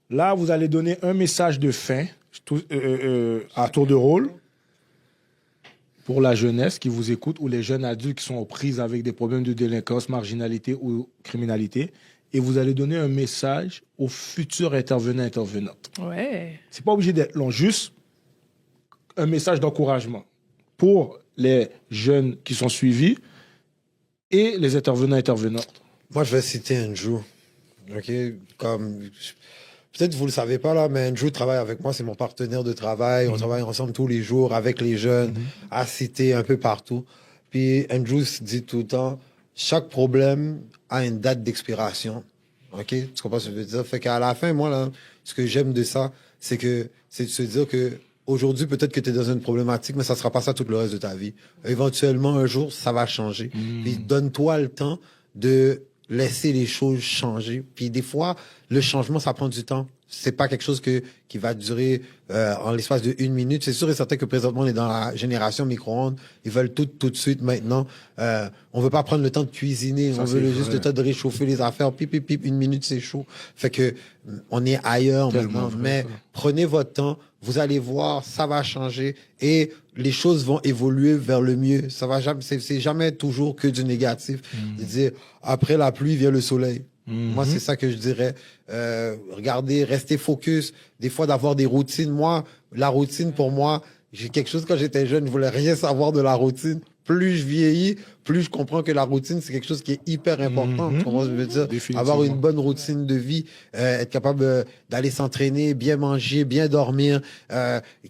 Là, vous allez donner un message de fin à tour de rôle pour la jeunesse qui vous écoute ou les jeunes adultes qui sont aux prises avec des problèmes de délinquance, marginalité ou criminalité. Et vous allez donner un message aux futurs intervenants-intervenantes. Ouais. C'est pas obligé d'être long, juste un message d'encouragement pour les jeunes qui sont suivis et les intervenantes? Moi, je vais citer Andrew. OK? Peut-être que vous ne le savez pas, là, mais Andrew travaille avec moi. C'est mon partenaire de travail. On travaille ensemble tous les jours avec les jeunes, à Cité, un peu partout. Puis Andrew se dit tout le temps, chaque problème a une date d'expiration. OK? Tu comprends ce que je veux dire? Fait qu'à la fin, moi, là, ce que j'aime de ça, c'est de se dire que aujourd'hui, peut-être que tu es dans une problématique, mais ça sera pas ça tout le reste de ta vie. Éventuellement, un jour, ça va changer. Puis donne-toi le temps de laisser les choses changer. Puis des fois, le changement, ça prend du temps. C'est pas quelque chose qui va durer en l'espace de 1 minute. C'est sûr et certain que présentement, on est dans la génération micro-ondes. Ils veulent tout de suite maintenant. On veut pas prendre le temps de cuisiner. Ça, on veut c'est juste vrai. le temps de réchauffer les affaires. Pip, 1 minute, c'est chaud. Fait que on est ailleurs Tellement maintenant. vrai, Mais ça. prenez votre temps. Vous allez voir, ça va changer et les choses vont évoluer vers le mieux. Ça va jamais, c'est jamais toujours que du négatif. Je dis, après la pluie vient le soleil. Moi, c'est ça que je dirais. Regardez, restez focus. Des fois, d'avoir des routines. Moi, la routine, pour moi, j'ai quelque chose quand j'étais jeune, je voulais rien savoir de la routine. Plus je vieillis, plus je comprends que la routine, c'est quelque chose qui est hyper important. Tu comprends ce que je veux dire? Définitivement. Avoir une bonne routine de vie, être capable d'aller s'entraîner, bien manger, bien dormir,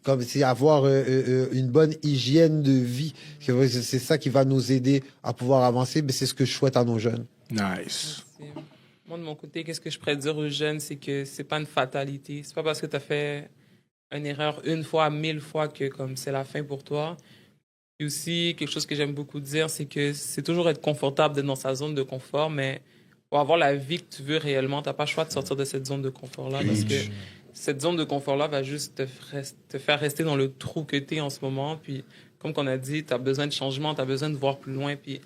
comme c'est avoir une bonne hygiène de vie. C'est ça qui va nous aider à pouvoir avancer. Mais c'est ce que je souhaite à nos jeunes. Nice. Merci. Moi, de mon côté, qu'est-ce que je pourrais dire aux jeunes, c'est que c'est pas une fatalité. C'est pas parce que tu as fait une erreur 1 fois, 1000 fois que comme c'est la fin pour toi. Et aussi, quelque chose que j'aime beaucoup dire, c'est que c'est toujours être confortable d'être dans sa zone de confort, mais pour avoir la vie que tu veux réellement, tu n'as pas le choix de sortir de cette zone de confort-là. Parce que cette zone de confort-là va juste te faire rester dans le trou que tu es en ce moment. Puis, comme on a dit, tu as besoin de changement, tu as besoin de voir plus loin. Puis,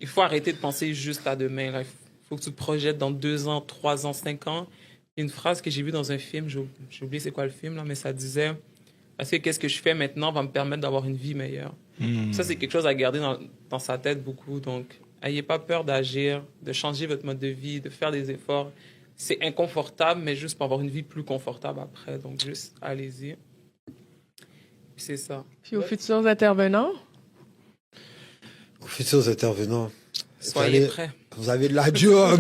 il faut arrêter de penser juste à demain. Là. Il faut que tu te projettes dans 2 ans, 3 ans, 5 ans. Il y a une phrase que j'ai vue dans un film, j'ai oublié c'est quoi le film, là, mais ça disait « Parce que qu'est-ce que je fais maintenant va me permettre d'avoir une vie meilleure. Ça, c'est quelque chose à garder dans sa tête beaucoup. Donc, ayez pas peur d'agir, de changer votre mode de vie, de faire des efforts. C'est inconfortable, mais juste pour avoir une vie plus confortable après. Donc, juste allez-y. Puis c'est ça. Puis aux futurs intervenants, Aux futurs intervenants, Soyez prêts. vous avez de la job.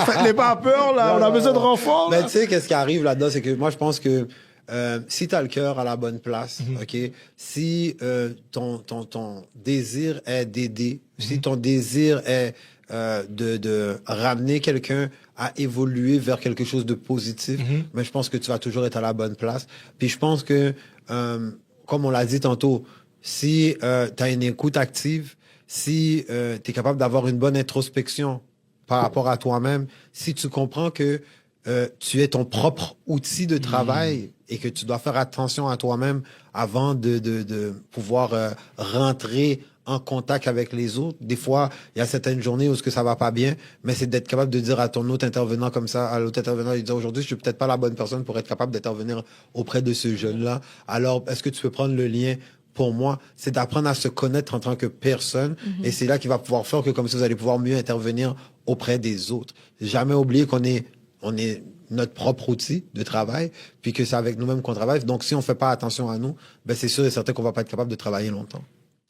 Faites-les pas peur, là. On a besoin de renfort. Mais là. tu sais, qu'est-ce qui arrive là-dedans, c'est que moi, je pense que si tu as le cœur à la bonne place, OK, si ton désir est d'aider, si ton désir est de ramener quelqu'un à évoluer vers quelque chose de positif, mais je pense que tu vas toujours être à la bonne place. Puis je pense que, comme on l'a dit tantôt, si tu as une écoute active, si tu es capable d'avoir une bonne introspection par rapport à toi-même, si tu comprends que tu es ton propre outil de travail et que tu dois faire attention à toi-même avant de pouvoir rentrer en contact avec les autres. Des fois, il y a certaines journées où ce que ça va pas bien, mais c'est d'être capable de dire à ton autre intervenant comme ça, à l'autre intervenant, il dit aujourd'hui, je suis peut-être pas la bonne personne pour être capable d'intervenir auprès de ce jeune-là. Alors, est-ce que tu peux prendre le lien? Pour moi, c'est d'apprendre à se connaître en tant que personne. Et c'est là qu'il va pouvoir faire que comme ça, vous allez pouvoir mieux intervenir auprès des autres. Jamais oublier qu'on est notre propre outil de travail, puis que c'est avec nous-mêmes qu'on travaille. Donc, si on fait pas attention à nous, ben c'est sûr et certain qu'on va pas être capable de travailler longtemps.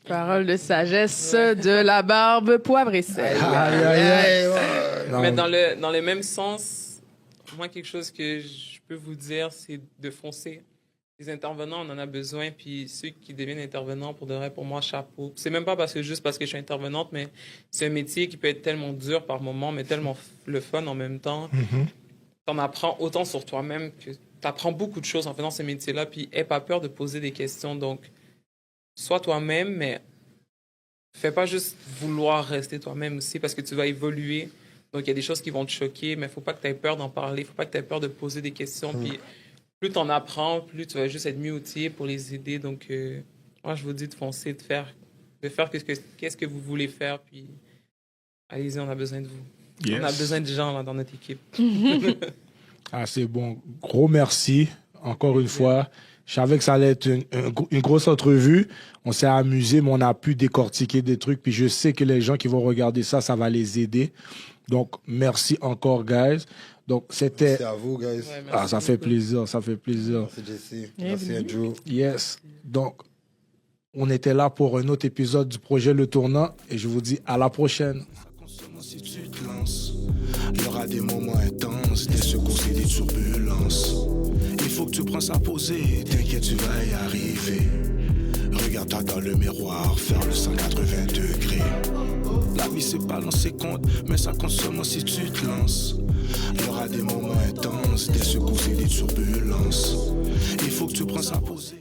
parole de sagesse de la barbe poivre et sel. Aïe, aïe, aïe. Non. Mais dans le même sens, moi, quelque chose que je peux vous dire, c'est de foncer. Les intervenants, on en a besoin, puis ceux qui deviennent intervenants, pour de vrai, pour moi, chapeau. C'est même pas juste parce que je suis intervenante, mais c'est un métier qui peut être tellement dur par moments, mais tellement le fun en même temps. T'en apprends autant sur toi-même que t'apprends beaucoup de choses en faisant ce métier-là, puis aie pas peur de poser des questions. Donc, sois toi-même, mais fais pas juste vouloir rester toi-même aussi, parce que tu vas évoluer. Donc, il y a des choses qui vont te choquer, mais faut pas que tu aies peur d'en parler, faut pas que tu aies peur de poser des questions, puis plus tu en apprends, plus tu vas juste être mieux outillé pour les aider. Donc, moi, je vous dis de foncer, de faire qu'est-ce que vous voulez faire, puis allez-y, on a besoin de vous. Yes. On a besoin de gens là, dans notre équipe. Ah, c'est bon. Gros merci, encore une fois. Je savais que ça allait être une grosse entrevue. On s'est amusé, mais on a pu décortiquer des trucs. Puis je sais que les gens qui vont regarder ça, ça va les aider. Donc, merci encore, guys. Donc, c'était... Merci à vous, guys. Ouais, merci Ah, ça fait beaucoup. plaisir, ça fait plaisir. Merci, Jesse. Bienvenue. Merci, Andrew. Yes. Donc, On était là pour un autre épisode du projet Le Tournant et je vous dis à la prochaine. Si tu te lances, il y aura des moments intenses, des secousses et des turbulences. Il faut que tu prennes ça posé, t'inquiète, tu vas y arriver. Regarde-toi dans le miroir, faire le 180 degrés. La vie c'est pas lancer compte, mais ça compte seulement si tu te lances. Il y aura des moments intenses, des secousses et des turbulences. Il faut que tu prennes ça posé.